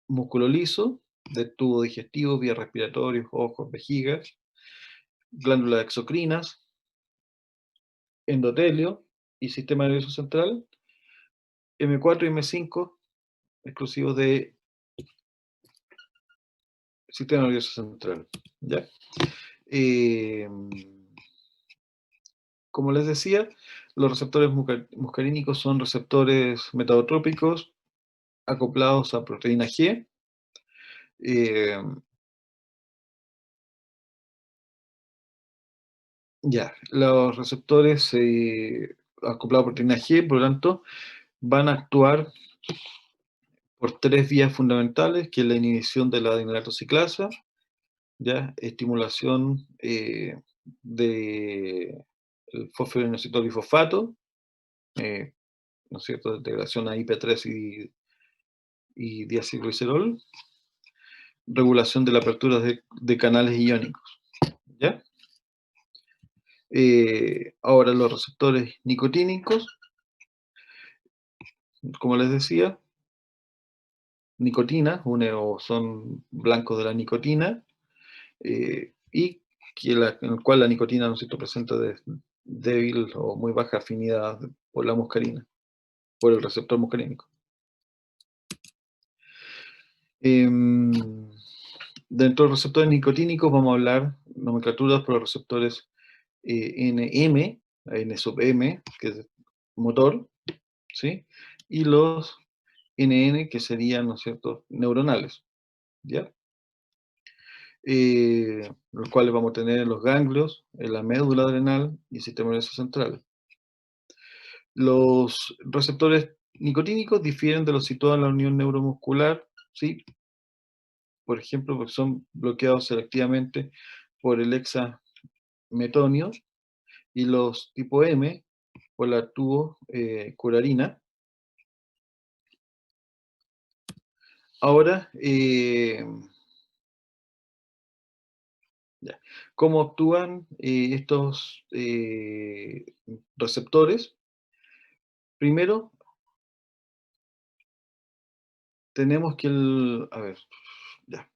músculo liso, de tubo digestivo, vías respiratorias, ojos, vejigas, glándulas exocrinas, endotelio y sistema nervioso central. M4 y M5, exclusivos de sistema nervioso central. ¿Ya? Eh, Como les decía, los receptores muscarínicos son receptores metadotrópicos acoplados a proteína G. Eh, ya, los receptores acoplados a proteína G, por lo tanto, van a actuar por 3 vías fundamentales, que es la inhibición de la adenolatociclasa, ya, estimulación de el fosforinositol bifosfato, ¿no es cierto?, de integración a IP3 y diacilglicerol, regulación de la apertura de canales iónicos, ¿ya? Ahora los receptores nicotínicos, como les decía, nicotina, o son blancos de la nicotina, y en el cual la nicotina, ¿no es cierto?, presenta débil o muy baja afinidad por la muscarina, por el receptor muscarínico. Em, Dentro de los receptores nicotínicos vamos a hablar nomenclaturas por los receptores NM, N sub M, que es motor, ¿sí? Y los NN, que serían, ¿no es cierto?, neuronales, ¿ya? Los cuales vamos a tener en los ganglios, en la médula adrenal y el sistema nervioso central. Los receptores nicotínicos difieren de los situados en la unión neuromuscular, ¿sí? Por ejemplo, porque son bloqueados selectivamente por el hexametonio, y los tipo M por la tubocurarina. Ahora, ya. ¿Cómo actúan estos receptores? Primero, tenemos que a ver, ya,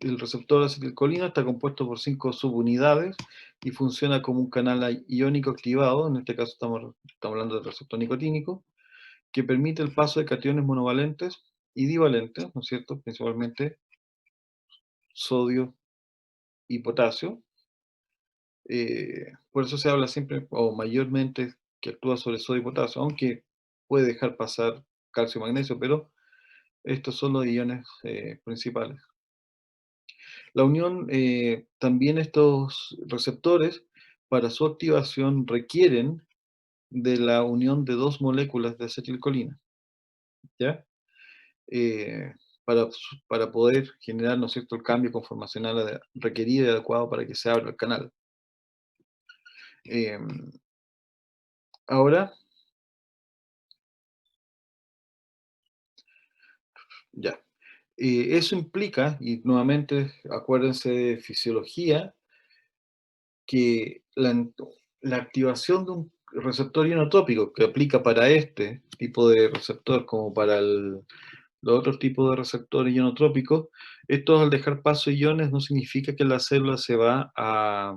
el receptor de acetilcolina está compuesto por 5 subunidades y funciona como un canal iónico activado, en este caso estamos hablando del receptor nicotínico, que permite el paso de cationes monovalentes y divalentes, ¿no es cierto? Principalmente sodio y potasio. Por eso se habla siempre o mayormente que actúa sobre sodio y potasio, aunque puede dejar pasar calcio y magnesio, pero estos son los iones principales. La unión, también estos receptores, para su activación requieren de la unión de dos moléculas de acetilcolina, ¿ya? Eh, para poder generar, ¿no es cierto?, el cambio conformacional requerido y adecuado para que se abra el canal. Em, Ahora, ya. Eso implica, y nuevamente acuérdense de fisiología, que la activación de un receptor ionotrópico que aplica para este tipo de receptor como para los otros tipos de receptores ionotrópicos, esto al dejar paso iones no significa que la célula se va a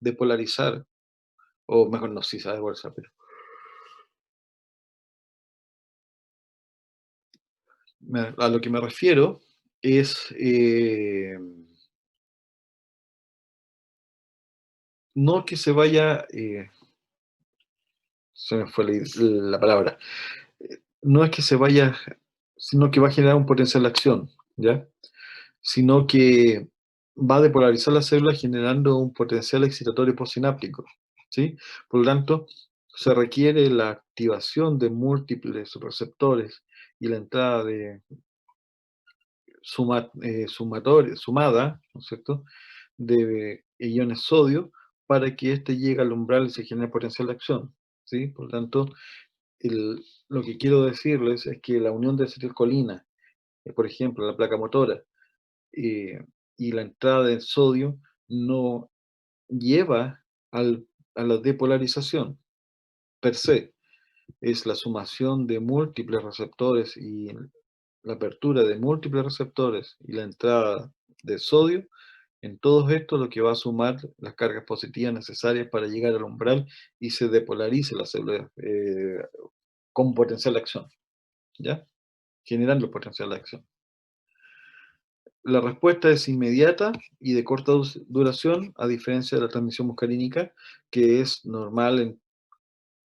depolarizar, o mejor no, sí se va a depolarizar, pero a lo que me refiero es no que se vaya, se me fue la palabra, no es que se vaya, sino que va a generar un potencial de acción, ¿ya? Sino que va a depolarizar la célula generando un potencial excitatorio postsináptico, ¿sí? Por lo tanto, se requiere la activación de múltiples receptores y la entrada de sumada, ¿no es cierto?, de iones sodio para que éste llegue al umbral y se genere potencial de acción, ¿sí? Por lo tanto, lo que quiero decirles es que la unión de acetilcolina, por ejemplo, la placa motora, eh, y la entrada de sodio no lleva a la depolarización per se. Es la sumación de múltiples receptores y la apertura de múltiples receptores y la entrada de sodio. En todo esto lo que va a sumar las cargas positivas necesarias para llegar al umbral y se depolarice la célula con potencial de acción, ¿ya? Generando potencial de acción. La respuesta es inmediata y de corta duración, a diferencia de la transmisión muscarínica, que es normal,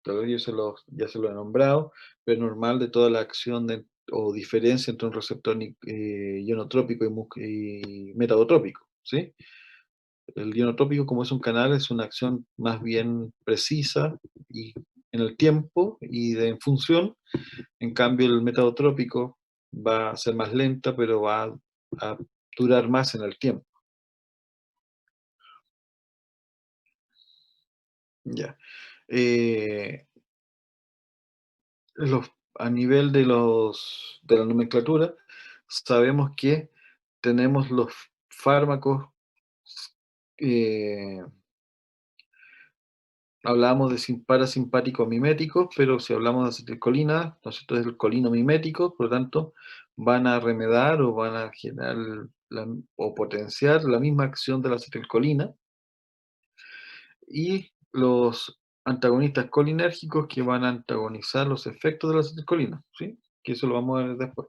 tal vez ya se lo he nombrado, pero es normal de toda la acción o diferencia entre un receptor ionotrópico y metabotrópico, ¿sí? El ionotrópico, como es un canal, es una acción más bien precisa y en el tiempo y en función. En cambio, el metabotrópico va a ser más lenta, pero va a durar más en el tiempo. Ya. Eh, a nivel de la nomenclatura, sabemos que tenemos los fármacos, eh, hablamos de parasimpáticos miméticos, pero si hablamos de acetilcolina, entonces es el colino mimético, por lo tanto, van a remedar o van a generar o potenciar la misma acción de la acetilcolina, y los antagonistas colinérgicos que van a antagonizar los efectos de la acetilcolina, ¿sí? Que eso lo vamos a ver después.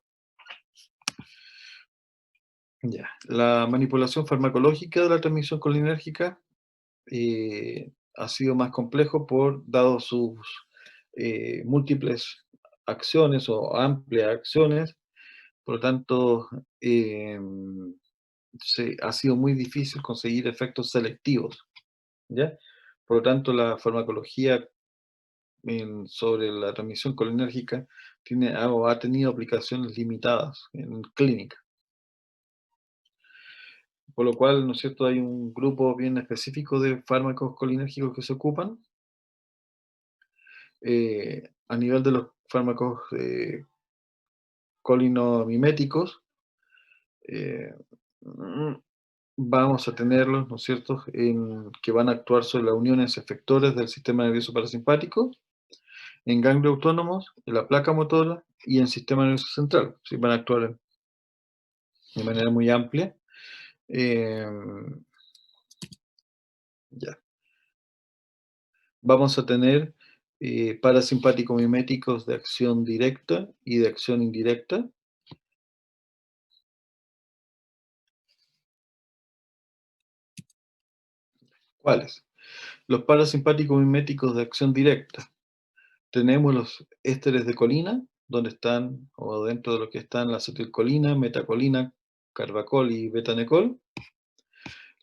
Ya. La manipulación farmacológica de la transmisión colinérgica ha sido más complejo dado sus múltiples acciones o amplias acciones, por lo tanto, ha sido muy difícil conseguir efectos selectivos, ¿ya? Por lo tanto, la farmacología sobre la transmisión colinérgica tiene o ha tenido aplicaciones limitadas en clínica. Por lo cual, ¿no es cierto?, hay un grupo bien específico de fármacos colinérgicos que se ocupan. A nivel de los fármacos colinamiméticos, eh, mm, vamos a tenerlos, ¿no es cierto?, que van a actuar sobre las uniones efectores del sistema nervioso parasimpático, en ganglios autónomos, en la placa motora y en el sistema nervioso central. ¿Sí? Van a actuar de manera muy amplia. Ya. Vamos a tener parasimpático miméticos de acción directa y de acción indirecta. ¿Cuáles? Los parasimpáticos miméticos de acción directa. Tenemos los ésteres de colina, donde están, o dentro de lo que están la acetilcolina, metacolina, carbacol y betanecol.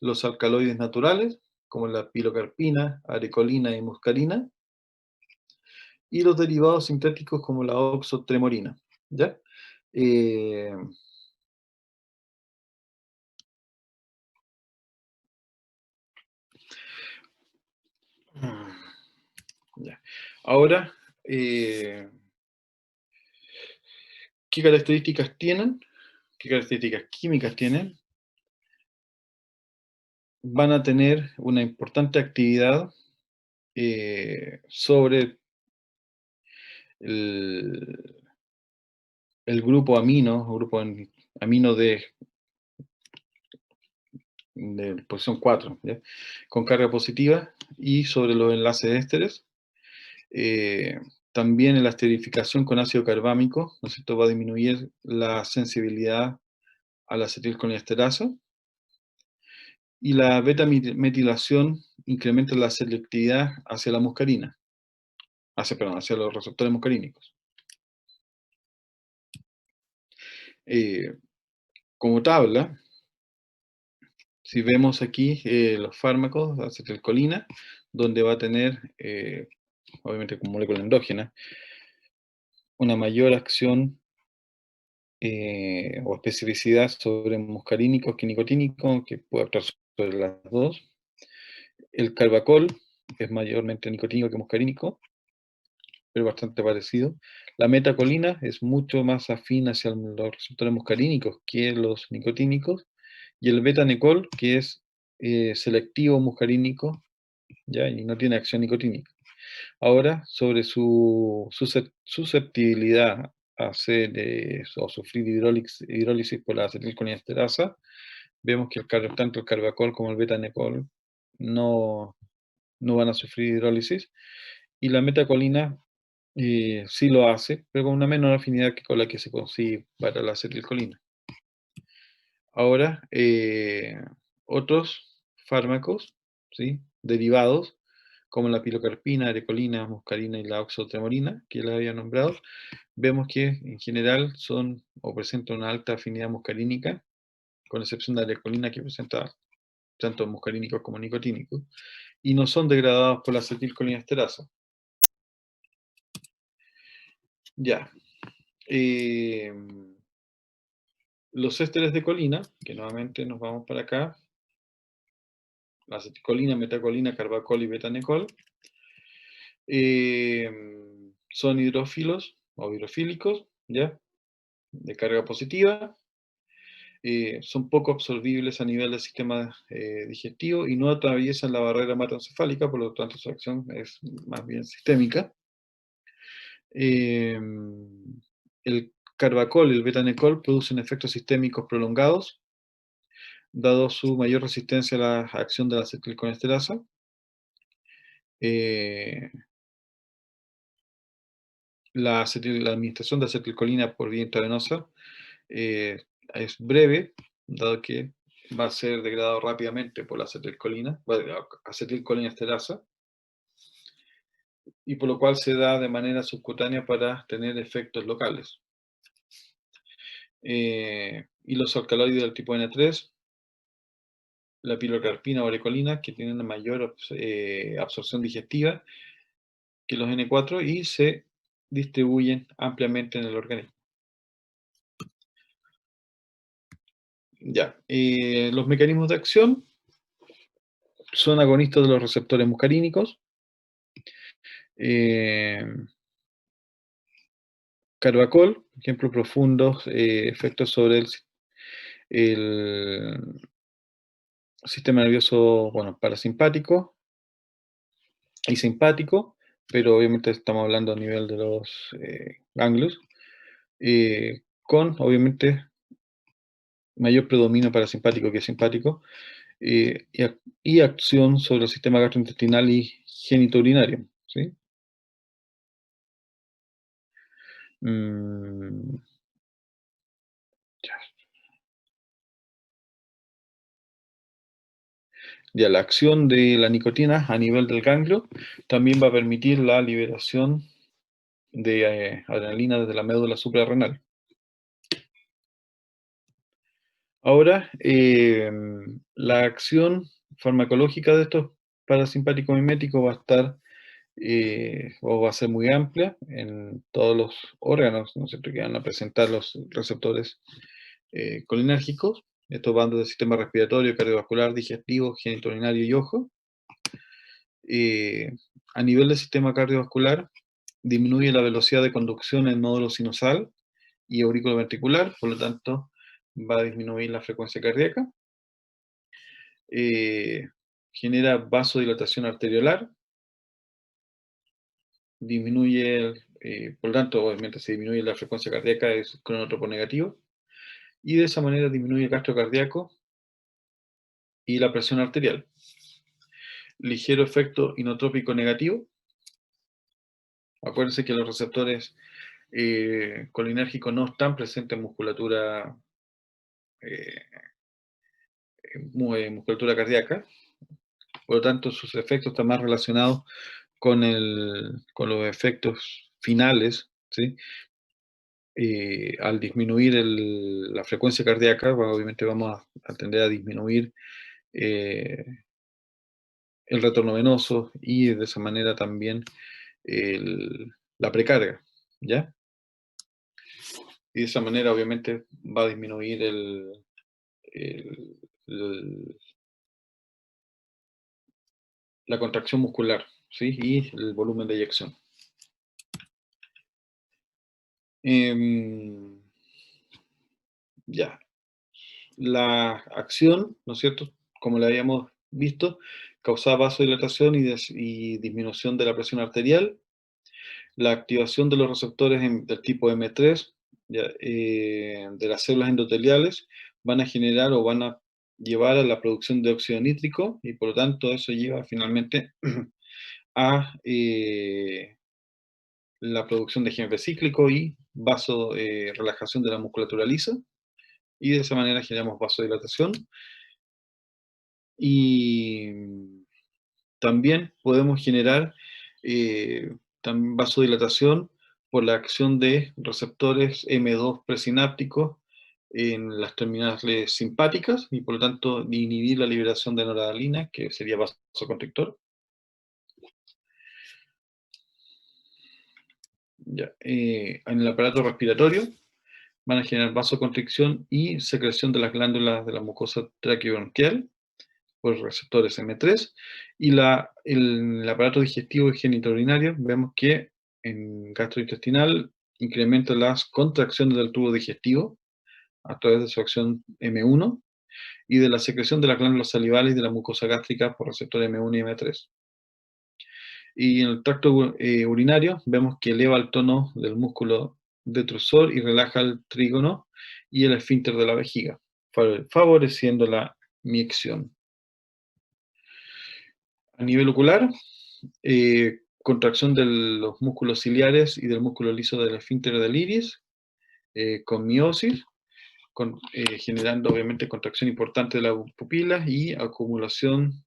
Los alcaloides naturales, como la pilocarpina, arecolina y muscarina. Y los derivados sintéticos, como la oxotremorina. ¿Ya? Eh, ya. Ahora, ¿qué características tienen? ¿Qué características químicas tienen? Van a tener una importante actividad sobre el, el grupo amino, amino de posición 4, ¿ya? Con carga positiva, y sobre los enlaces ésteres. También en la esterificación con ácido carbámico, ¿no es cierto?, va a disminuir la sensibilidad a la acetilcolinesterasa. Y la beta-metilación incrementa la selectividad hacia la muscarina, hacia los receptores muscarínicos. Eh, Como tabla, si vemos aquí los fármacos, acetilcolina, donde va a tener, obviamente como molécula endógena, una mayor acción o especificidad sobre muscarínicos que nicotínicos, que puede actuar sobre las dos. El carbacol es mayormente nicotínico que muscarínico, pero bastante parecido. La metacolina es mucho más afín hacia los receptores muscarínicos que los nicotínicos. Y el betanecol, que es selectivo muscarínico, ¿ya? Y no tiene acción nicotínica. Ahora, sobre su susceptibilidad a hacer o sufrir hidrólisis por la acetilcolinesterasa, vemos que tanto el carbacol como el betanecol no, no van a sufrir hidrólisis, y la metacolina sí lo hace, pero con una menor afinidad que con la que se consigue para la acetilcolina. Ahora, otros fármacos, ¿sí?, derivados, como la pilocarpina, arecolina, muscarina y la oxotremorina, que les había nombrado, vemos que en general son o presentan una alta afinidad muscarínica, con excepción de la arecolina, que presenta tanto muscarínicos como nicotínicos, y no son degradados por la acetilcolinesterasa. Ya. Los ésteres de colina, que nuevamente nos vamos para acá, la acetilcolina, metacolina, carbacol y betanecol, son hidrófilos o hidrofílicos, ¿ya?, de carga positiva. Son poco absorbibles a nivel del sistema digestivo y no atraviesan la barrera hematoencefálica, por lo tanto su acción es más bien sistémica. Eh, el carbacol y el betanecol producen efectos sistémicos prolongados, dado su mayor resistencia a la acción de la acetilcolinesterasa. Eh, la administración de acetilcolina por vía intravenosa eh, es breve, dado que va a ser degradado rápidamente por la acetilcolina, acetilcolinesterasa, y por lo cual se da de manera subcutánea para tener efectos locales. Y los alcaloides del tipo N3, la pilocarpina o arecolina, que tienen una mayor absorción digestiva, que los N4 y se distribuyen ampliamente en el organismo. Ya, los mecanismos de acción son agonistas de los receptores muscarínicos, eh, Carbacol, por ejemplo, profundos efectos sobre el sistema nervioso, bueno, parasimpático y simpático, pero obviamente estamos hablando a nivel de los ganglios, con obviamente mayor predominio parasimpático que simpático, y acción sobre el sistema gastrointestinal y genitourinario, ¿sí? Mm, ya, la acción de la nicotina a nivel del ganglio también va a permitir la liberación de adrenalina desde la médula suprarrenal. Ahora, la acción farmacológica de estos parasimpáticos miméticos va a estar o va a ser muy amplia en todos los órganos, ¿no es cierto?, que van a presentar los receptores colinérgicos. Estos van desde el sistema respiratorio, cardiovascular, digestivo, genitourinario y ojo. A nivel del sistema cardiovascular, disminuye la velocidad de conducción en nódulo sinusal y auriculoventricular, por lo tanto, va a disminuir la frecuencia cardíaca. Genera vasodilatación arteriolar, disminuye, por lo tanto, obviamente se disminuye la frecuencia cardíaca, es cronotropo negativo, y de esa manera disminuye el gasto cardíaco y la presión arterial. Ligero efecto inotrópico negativo. Acuérdense que los receptores colinérgicos no están presentes en musculatura, musculatura cardíaca, por lo tanto sus efectos están más relacionados con los efectos finales, ¿sí? Al disminuir la frecuencia cardíaca, obviamente vamos a tender a disminuir el retorno venoso y de esa manera también la precarga, ¿ya? Y de esa manera obviamente va a disminuir el- la contracción muscular, ¿sí? Y el volumen de eyección. Ya, la acción, ¿no es cierto?, como la habíamos visto, causaba vasodilatación y disminución de la presión arterial. La activación de los receptores del tipo M3, ya, de las células endoteliales, van a generar o van a llevar a la producción de óxido nítrico y por lo tanto eso lleva finalmente a la producción de GMP cíclico y relajación de la musculatura lisa, y de esa manera generamos vasodilatación. Y también podemos generar vasodilatación por la acción de receptores M2 presinápticos en las terminales simpáticas y por lo tanto inhibir la liberación de noradrenalina, que sería vasoconstrictor. Ya, en el aparato respiratorio van a generar vasoconstricción y secreción de las glándulas de la mucosa traqueobronquial por receptores M3, y el aparato digestivo y genitourinario, vemos que en gastrointestinal incrementa las contracciones del tubo digestivo a través de su acción M1 y de la secreción de las glándulas salivales y de la mucosa gástrica por receptores M1 y M3. Y en el tracto urinario vemos que eleva el tono del músculo detrusor y relaja el trígono y el esfínter de la vejiga, favoreciendo la micción. A nivel ocular, contracción de los músculos ciliares y del músculo liso del esfínter del iris, con miosis, generando obviamente contracción importante de las pupilas y acumulación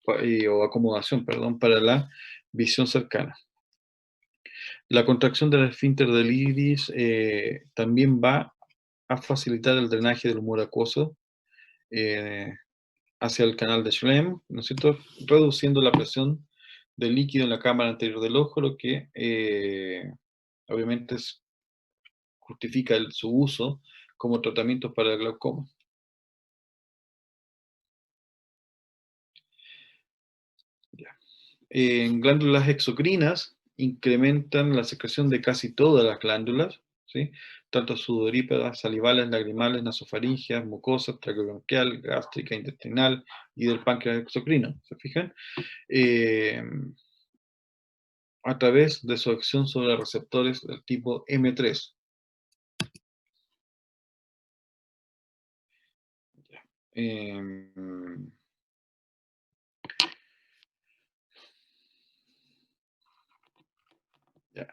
o acomodación, perdón, para la visión cercana. La contracción del esfínter del iris también va a facilitar el drenaje del humor acuoso hacia el canal de Schlemm, ¿no es cierto?, reduciendo la presión del líquido en la cámara anterior del ojo, lo que obviamente justifica su uso como tratamiento para el glaucoma. Ya. En glándulas exocrinas incrementan la secreción de casi todas las glándulas, ¿sí? Tanto sudoríparas, salivales, lagrimales, nasofaringeas, mucosas, traqueobronquial, gástrica, intestinal y del páncreas exocrino, ¿se fijan? A través de su acción sobre receptores del tipo M3. Eh, ya.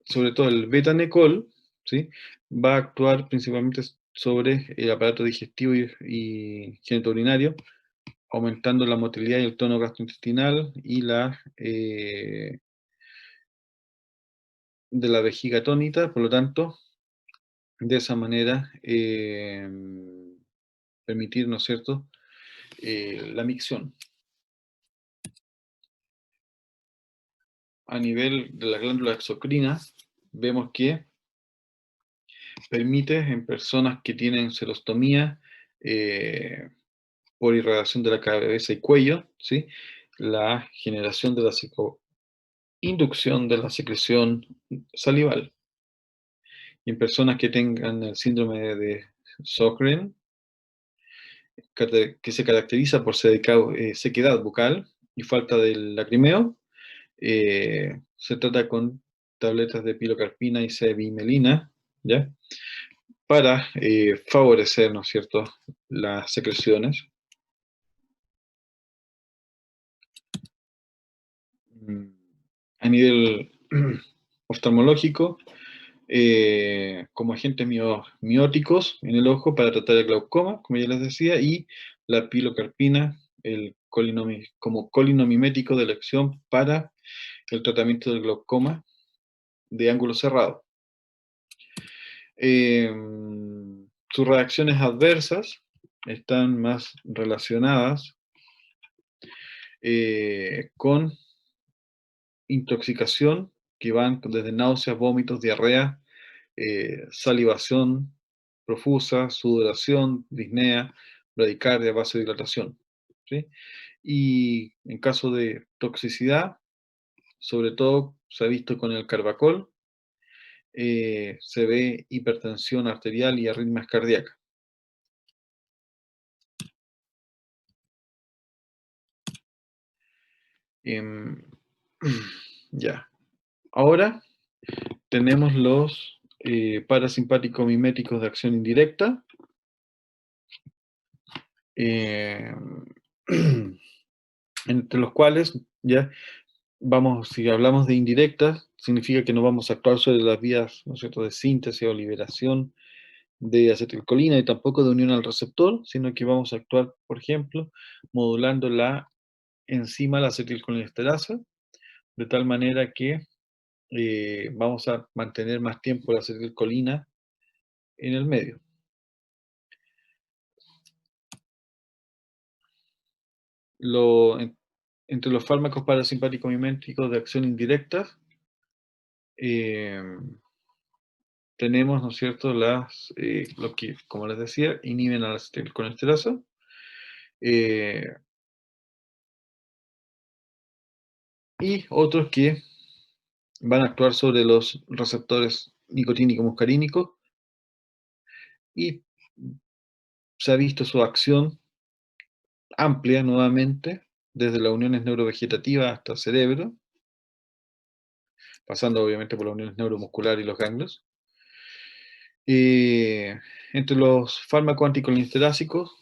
Sobre todo el betanecol, ¿sí? Va a actuar principalmente sobre el aparato digestivo y genitourinario, aumentando la motilidad y el tono gastrointestinal y de la vejiga atónita, por lo tanto, de esa manera permitir, ¿no es cierto?, la micción. A nivel de la glándula exocrina, vemos que permite en personas que tienen serostomía por irradiación de la cabeza y cuello, ¿sí?, la generación de la inducción de la secreción salival. Y en personas que tengan el síndrome de Sjögren, que se caracteriza por sequedad bucal y falta del lacrimeo, se trata con tabletas de pilocarpina y cevimelina, ¿ya?, para favorecer, ¿no es cierto?, las secreciones. A nivel oftalmológico, como agentes mióticos en el ojo para tratar el glaucoma, como ya les decía, y la pilocarpina como colinomimético de elección para el tratamiento del glaucoma de ángulo cerrado. Sus reacciones adversas están más relacionadas con intoxicación, que van desde náuseas, vómitos, diarrea, salivación profusa, sudoración, disnea, bradicardia, vasodilatación, ¿sí? Y en caso de toxicidad, sobre todo se ha visto con el carbacol, se ve hipertensión arterial y arritmias cardíacas. Em, ya. Ahora tenemos los parasimpáticos miméticos de acción indirecta. Entre los cuales, ya si hablamos de indirectas, significa que no vamos a actuar sobre las vías, ¿no es cierto?, de síntesis o liberación de acetilcolina y tampoco de unión al receptor, sino que vamos a actuar, por ejemplo, modulando la enzima, la acetilcolinesterasa, de tal manera que vamos a mantener más tiempo la acetilcolina en el medio. Entre los fármacos parasimpáticos miméticos de acción indirecta, tenemos, ¿no es cierto?, lo que, como les decía, inhiben a la acetilcolesterasa. Y otros que van a actuar sobre los receptores nicotínico-muscarínicos y se ha visto su acción amplia nuevamente, desde las uniones neurovegetativas hasta el cerebro, pasando obviamente por las uniones neuromusculares y los ganglios. Entre los fármacos anticolinsterásicos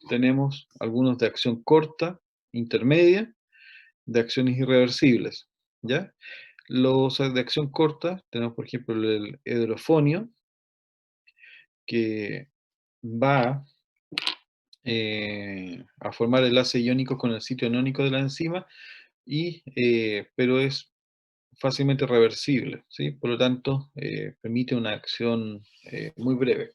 tenemos algunos de acción corta, intermedia, de acciones irreversibles, ¿ya? Los de acción corta tenemos, por ejemplo, el hedrofonio, que va a formar enlaces iónicos con el sitio anónico de la enzima, pero es fácilmente reversible, ¿sí? Por lo tanto, permite una acción muy breve.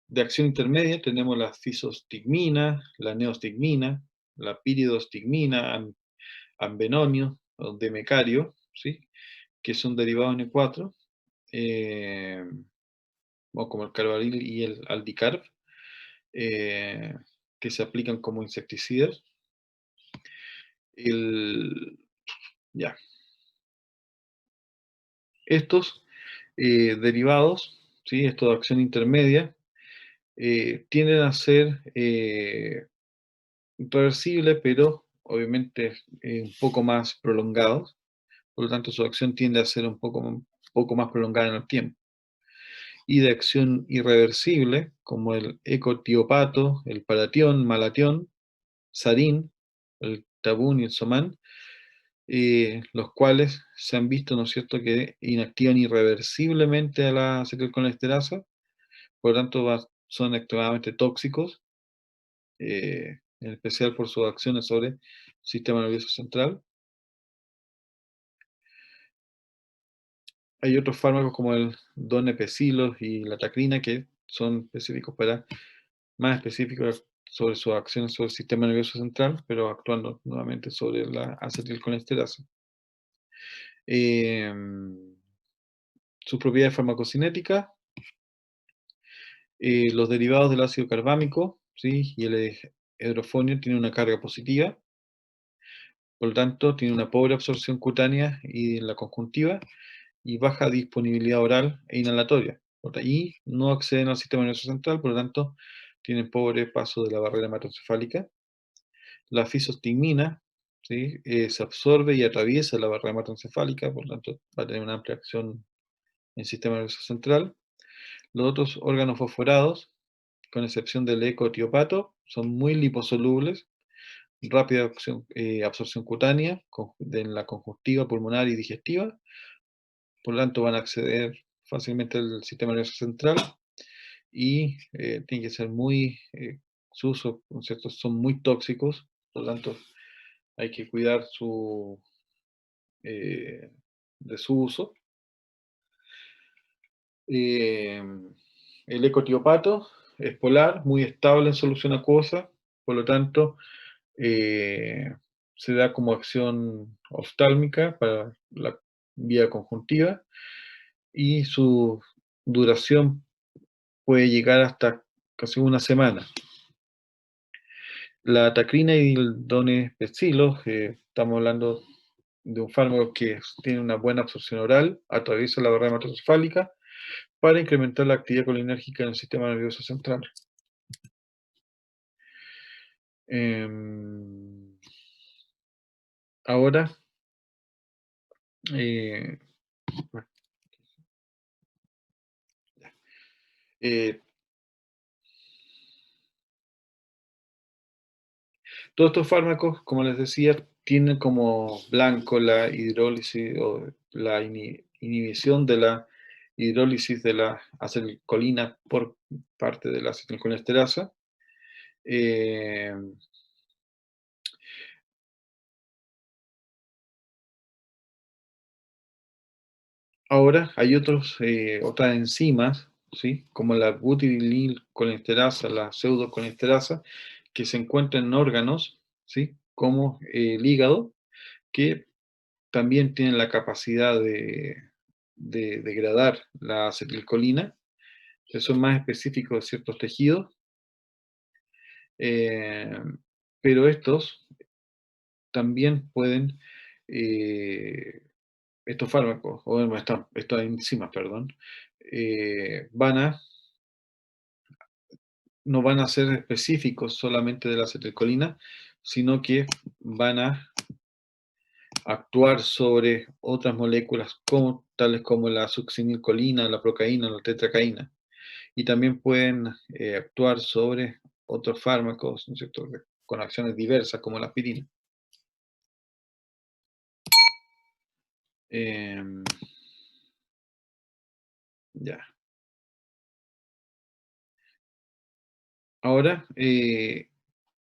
De acción intermedia tenemos la fisostigmina, la neostigmina, la piridostigmina, anbenonio o demecario, ¿sí? Que son derivados N4, o como el carbaryl y el aldicarb, eh, que se aplican como insecticidas. Ya. Estos derivados, ¿sí? Estos de acción intermedia, tienden a ser reversibles, pero obviamente un poco más prolongados. Por lo tanto, su acción tiende a ser un poco más prolongada en el tiempo. Y de acción irreversible, como el ecotiopato, el paratión, malatión, sarín, el tabún y el somán, los cuales se han visto, ¿no es cierto?, que inactivan irreversiblemente a la acetilcolinesterasa, por lo tanto son extremadamente tóxicos, en especial por sus acciones sobre el sistema nervioso central. Hay otros fármacos como el donepezilo y la tacrina que son específicos más específicos sobre sus acciones sobre el sistema nervioso central, pero actuando nuevamente sobre la acetilcolinesterasa. Sus propiedades farmacocinéticas, los derivados del ácido carbámico, ¿sí? Y el hidrofonio tienen una carga positiva, por lo tanto tiene una pobre absorción cutánea y en la conjuntiva y baja disponibilidad oral e inhalatoria. Y no acceden al sistema nervioso central, por lo tanto tienen pobre paso de la barrera hematoencefálica. La fisostigmina, ¿sí? Se absorbe y atraviesa la barrera hematoencefálica, por lo tanto va a tener una amplia acción en el sistema nervioso central. Los otros órganos fosforados, con excepción del ecotiopato, son muy liposolubles, rápida absorción cutánea en la conjuntiva, pulmonar y digestiva, por lo tanto van a acceder fácilmente al sistema nervioso central y tienen que ser su uso, ¿no es cierto? Son muy tóxicos, por lo tanto hay que cuidar de su uso. Eh, el ecotiopato es polar, muy estable en solución acuosa, por lo tanto se da como acción oftálmica para la vía conjuntiva y su duración puede llegar hasta casi una semana. La tacrina y el donepezilo, estamos hablando de un fármaco que tiene una buena absorción oral, atraviesa la barrera hematoencefálica para incrementar la actividad colinérgica en el sistema nervioso central. Ahora, eh, eh, todos estos fármacos, como les decía, tienen como blanco la hidrólisis o la inhibición de la hidrólisis de la acetilcolina por parte de la acetilcolinesterasa. Eh, Ahora hay otras enzimas, ¿sí? Como la butililcolesterasa, la pseudocolesterasa, que se encuentran en órganos, ¿sí? Como el hígado, que también tienen la capacidad de degradar la acetilcolina, que son más específicos de ciertos tejidos, eh, pero estos también pueden, eh, estos fármacos, o bueno, estas enzimas, perdón, eh, van a, no van a ser específicos solamente de la acetilcolina, sino que van a actuar sobre otras moléculas tales como la succinilcolina, la procaína, la tetracaína. Y también pueden actuar sobre otros fármacos, ¿no es cierto?, con acciones diversas como la aspirina. Em, ya. Ahora,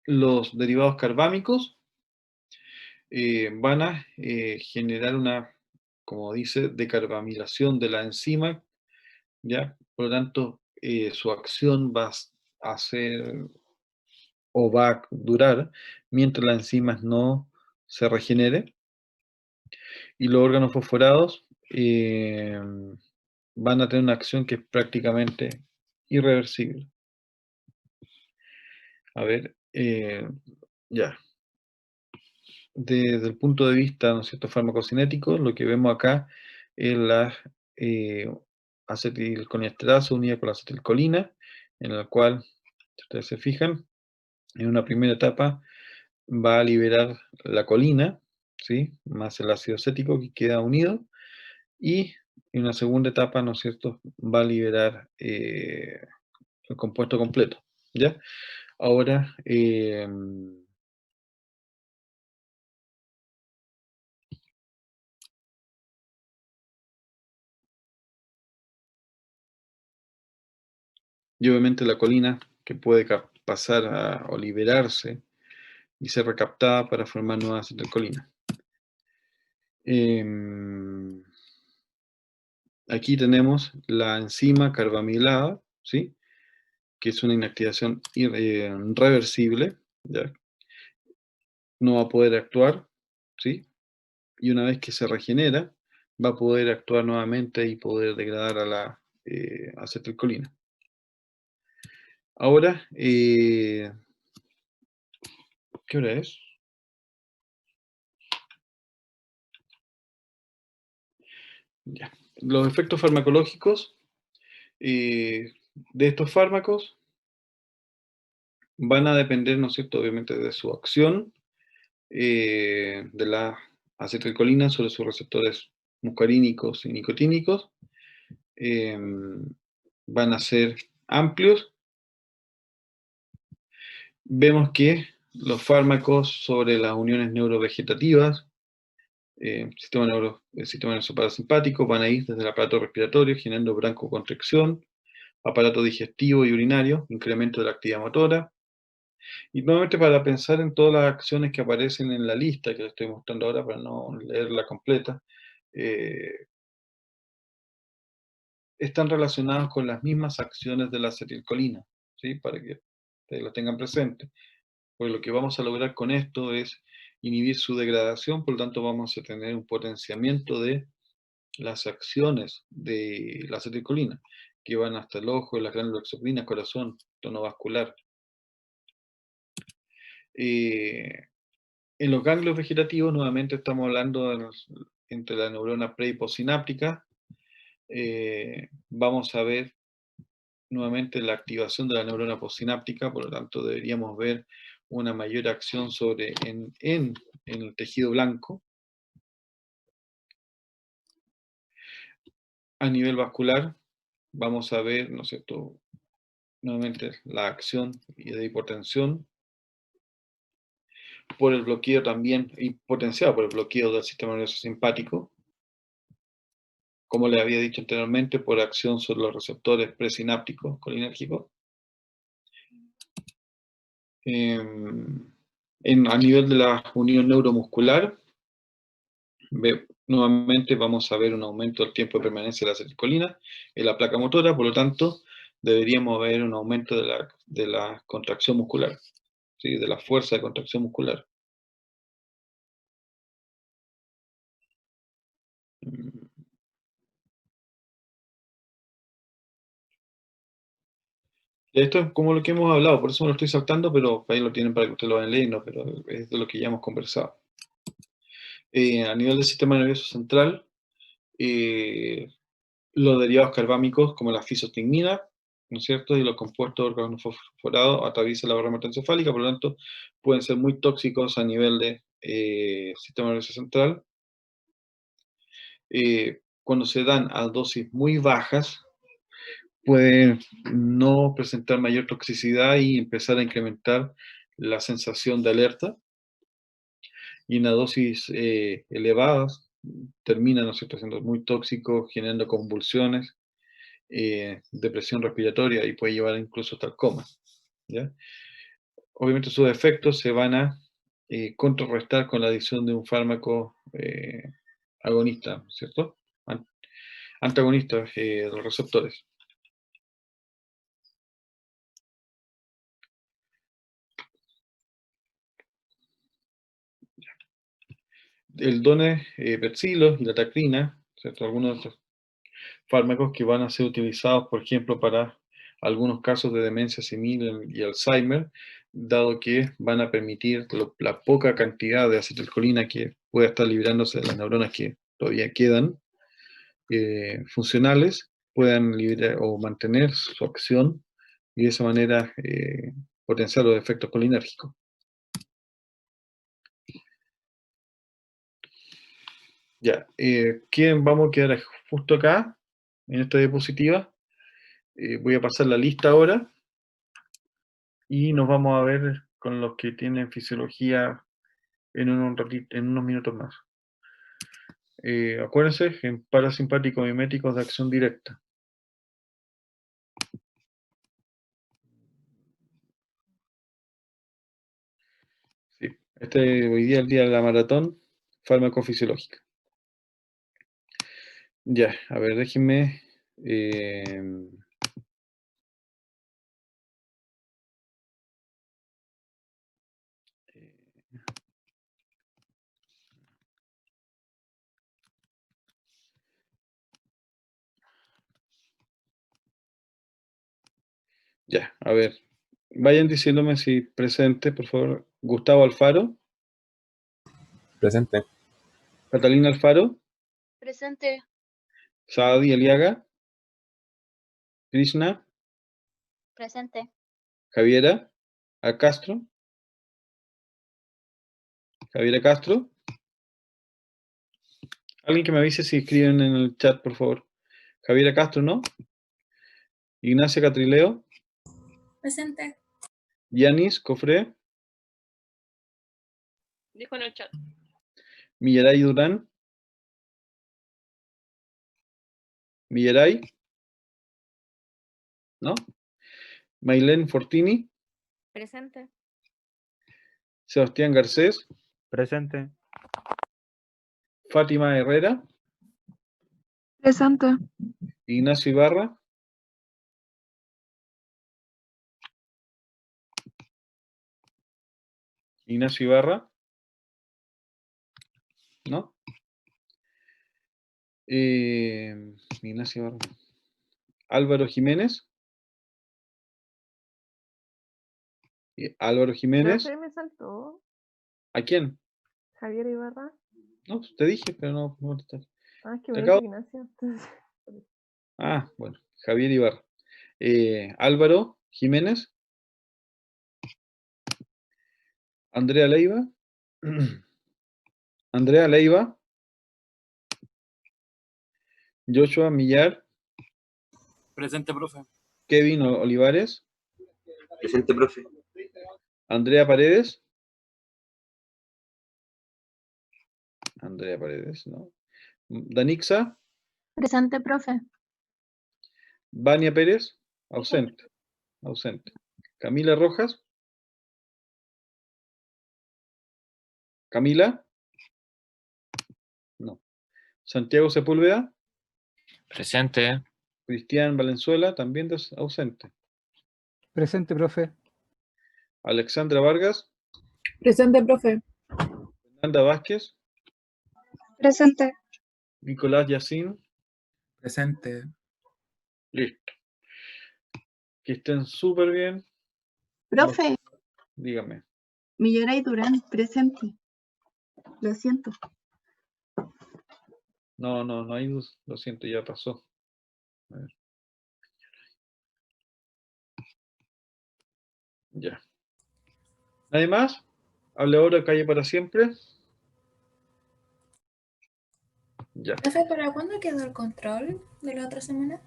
los derivados carbámicos van a generar una, como dice, decarbamilación de la enzima, ¿ya? Por lo tanto, su acción va a ser o va a durar mientras las enzimas no se regenere, y los órganos fosforados van a tener una acción que es prácticamente irreversible. A ver, ya. Desde el punto de vista, ¿no es cierto?, farmacocinético, lo que vemos acá es la eh, acetilcolinesterasa unida con la acetilcolina, en la cual, si ustedes se fijan, en una primera etapa va a liberar la colina, ¿sí?, más el ácido acético que queda unido, y en una segunda etapa, ¿no es cierto?, va a liberar el compuesto completo, ¿ya? Ahora, y obviamente la colina que puede pasar o liberarse y ser recaptada para formar nuevas acetilcolinas. Aquí tenemos la enzima carbamilada, ¿sí?, que es una inactivación reversible, ¿ya? No va a poder actuar, ¿sí? Y una vez que se regenera, va a poder actuar nuevamente y poder degradar a la acetilcolina. Ahora, ¿qué hora es? Ya. Los efectos farmacológicos de estos fármacos van a depender, ¿no es cierto?, obviamente de su acción, de la acetilcolina sobre sus receptores muscarínicos y nicotínicos. Van a ser amplios. Vemos que los fármacos sobre las uniones neurovegetativas, el sistema nervioso parasimpático, van a ir desde el aparato respiratorio, generando broncoconstricción, aparato digestivo y urinario, incremento de la actividad motora. Y nuevamente para pensar en todas las acciones que aparecen en la lista que les estoy mostrando ahora, para no leerla completa, eh, están relacionadas con las mismas acciones de la acetilcolina, ¿sí? Para que ustedes lo tengan presente. Porque lo que vamos a lograr con esto es inhibir su degradación, por lo tanto vamos a tener un potenciamiento de las acciones de la acetilcolina, que van hasta el ojo, las glándulas exocrinas, corazón, tono vascular. En los ganglios vegetativos, nuevamente estamos hablando entre la neurona pre y postsináptica. Vamos a ver nuevamente la activación de la neurona postsináptica, por lo tanto deberíamos ver una mayor acción en el tejido blanco. A nivel vascular, vamos a ver, ¿no es cierto?, nuevamente la acción de hipotensión por el bloqueo también, y potenciado por el bloqueo del sistema nervioso simpático, como les había dicho anteriormente, por acción sobre los receptores presinápticos colinérgicos. A nivel de la unión neuromuscular, nuevamente vamos a ver un aumento del tiempo de permanencia de la acetilcolina en la placa motora, por lo tanto, deberíamos ver un aumento de la contracción muscular, ¿sí?, de la fuerza de contracción muscular. Mm, Esto es como lo que hemos hablado, por eso me lo estoy saltando, pero ahí lo tienen para que ustedes lo vayan leyendo, pero es de lo que ya hemos conversado. A nivel del sistema nervioso central, eh, los derivados carbámicos como la fisostigmina, ¿no es cierto?, y los compuestos organofosforados atraviesan la barrera hematoencefálica, por lo tanto, pueden ser muy tóxicos a nivel de sistema nervioso central. Cuando se dan a dosis muy bajas, pueden no presentar mayor toxicidad y empezar a incrementar la sensación de alerta. Y en dosis elevadas termina, ¿no es cierto?, siendo muy tóxico, generando convulsiones, depresión respiratoria y puede llevar incluso hasta el coma, ¿ya? Obviamente sus efectos se van a contrarrestar con la adición de un fármaco agonista, ¿cierto? Antagonista de los receptores. el Donepezilo y la tacrina, ¿cierto? Algunos de estos fármacos que van a ser utilizados, por ejemplo, para algunos casos de demencia senil y Alzheimer, dado que van a permitir la poca cantidad de acetilcolina que pueda estar liberándose de las neuronas que todavía quedan funcionales, puedan liberar o mantener su acción y de esa manera potenciar los efectos colinérgicos. Ya, vamos a quedar justo acá, en esta diapositiva. Voy a pasar la lista ahora y nos vamos a ver con los que tienen fisiología en unos minutos más. Acuérdense, en parasimpáticos miméticos de acción directa. Sí, hoy día es el día de la maratón farmacofisiológica. Ya, a ver, déjenme. Ya, a ver. Vayan diciéndome si presente, por favor. Gustavo Alfaro. Presente. Catalina Alfaro. Presente. Saadi Aliaga. Krishna. Presente. Javiera. A Castro. Javiera Castro. Alguien que me avise si escriben en el chat, por favor. Javiera Castro, ¿no? Ignacia Catrileo. Presente. Yanis Cofré. Dijo en el chat. Millaray Durán. Millaray. ¿No? Maylén Fortini. Presente. Sebastián Garcés. Presente. Fátima Herrera. Presente. Ignacio Ibarra. Ignacio Ibarra. ¿No? Ignacio Ibarra. Álvaro Jiménez. Álvaro Jiménez. Profe, me saltó. ¿A quién? Javier Ibarra. No, te dije, pero no está. Ah, es que Te me dijo acabo- Ignacio. Ah, bueno, Javier Ibarra. Álvaro Jiménez. Andrea Leiva. Andrea Leiva. Joshua Millar. Presente, profe. Kevin Olivares. Presente, profe. Andrea Paredes. Andrea Paredes, ¿no? Danixa. Presente, profe. Vania Pérez. Ausente. Ausente. Camila Rojas. Camila. No. Santiago Sepúlveda. Presente. Cristian Valenzuela, también ausente. Presente, profe. Alexandra Vargas. Presente, profe. Fernanda Vázquez. Presente. Nicolás Yacín. Presente. Listo. Que estén súper bien. Profe, Dígame. Millaray Durán, presente. Lo siento. No hay luz. Lo siento, ya pasó. A ver. Ya. ¿Nadie más? Hable ahora, calle para siempre. Ya. Profe, ¿para cuándo quedó el control de la otra semana?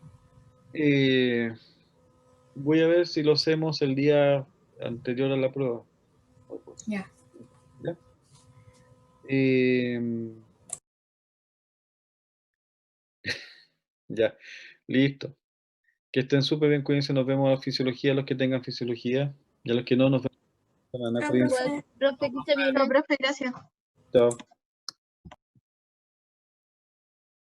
Voy a ver si lo hacemos el día anterior a la prueba. Ya. ¿Ya? Ya. Listo. Que estén súper bien, cuídense. Nos vemos a fisiología, los que tengan fisiología. Y a los que no, nos vemos. Chao, profe. Profe, que esté bien. No, profe, gracias. Chao.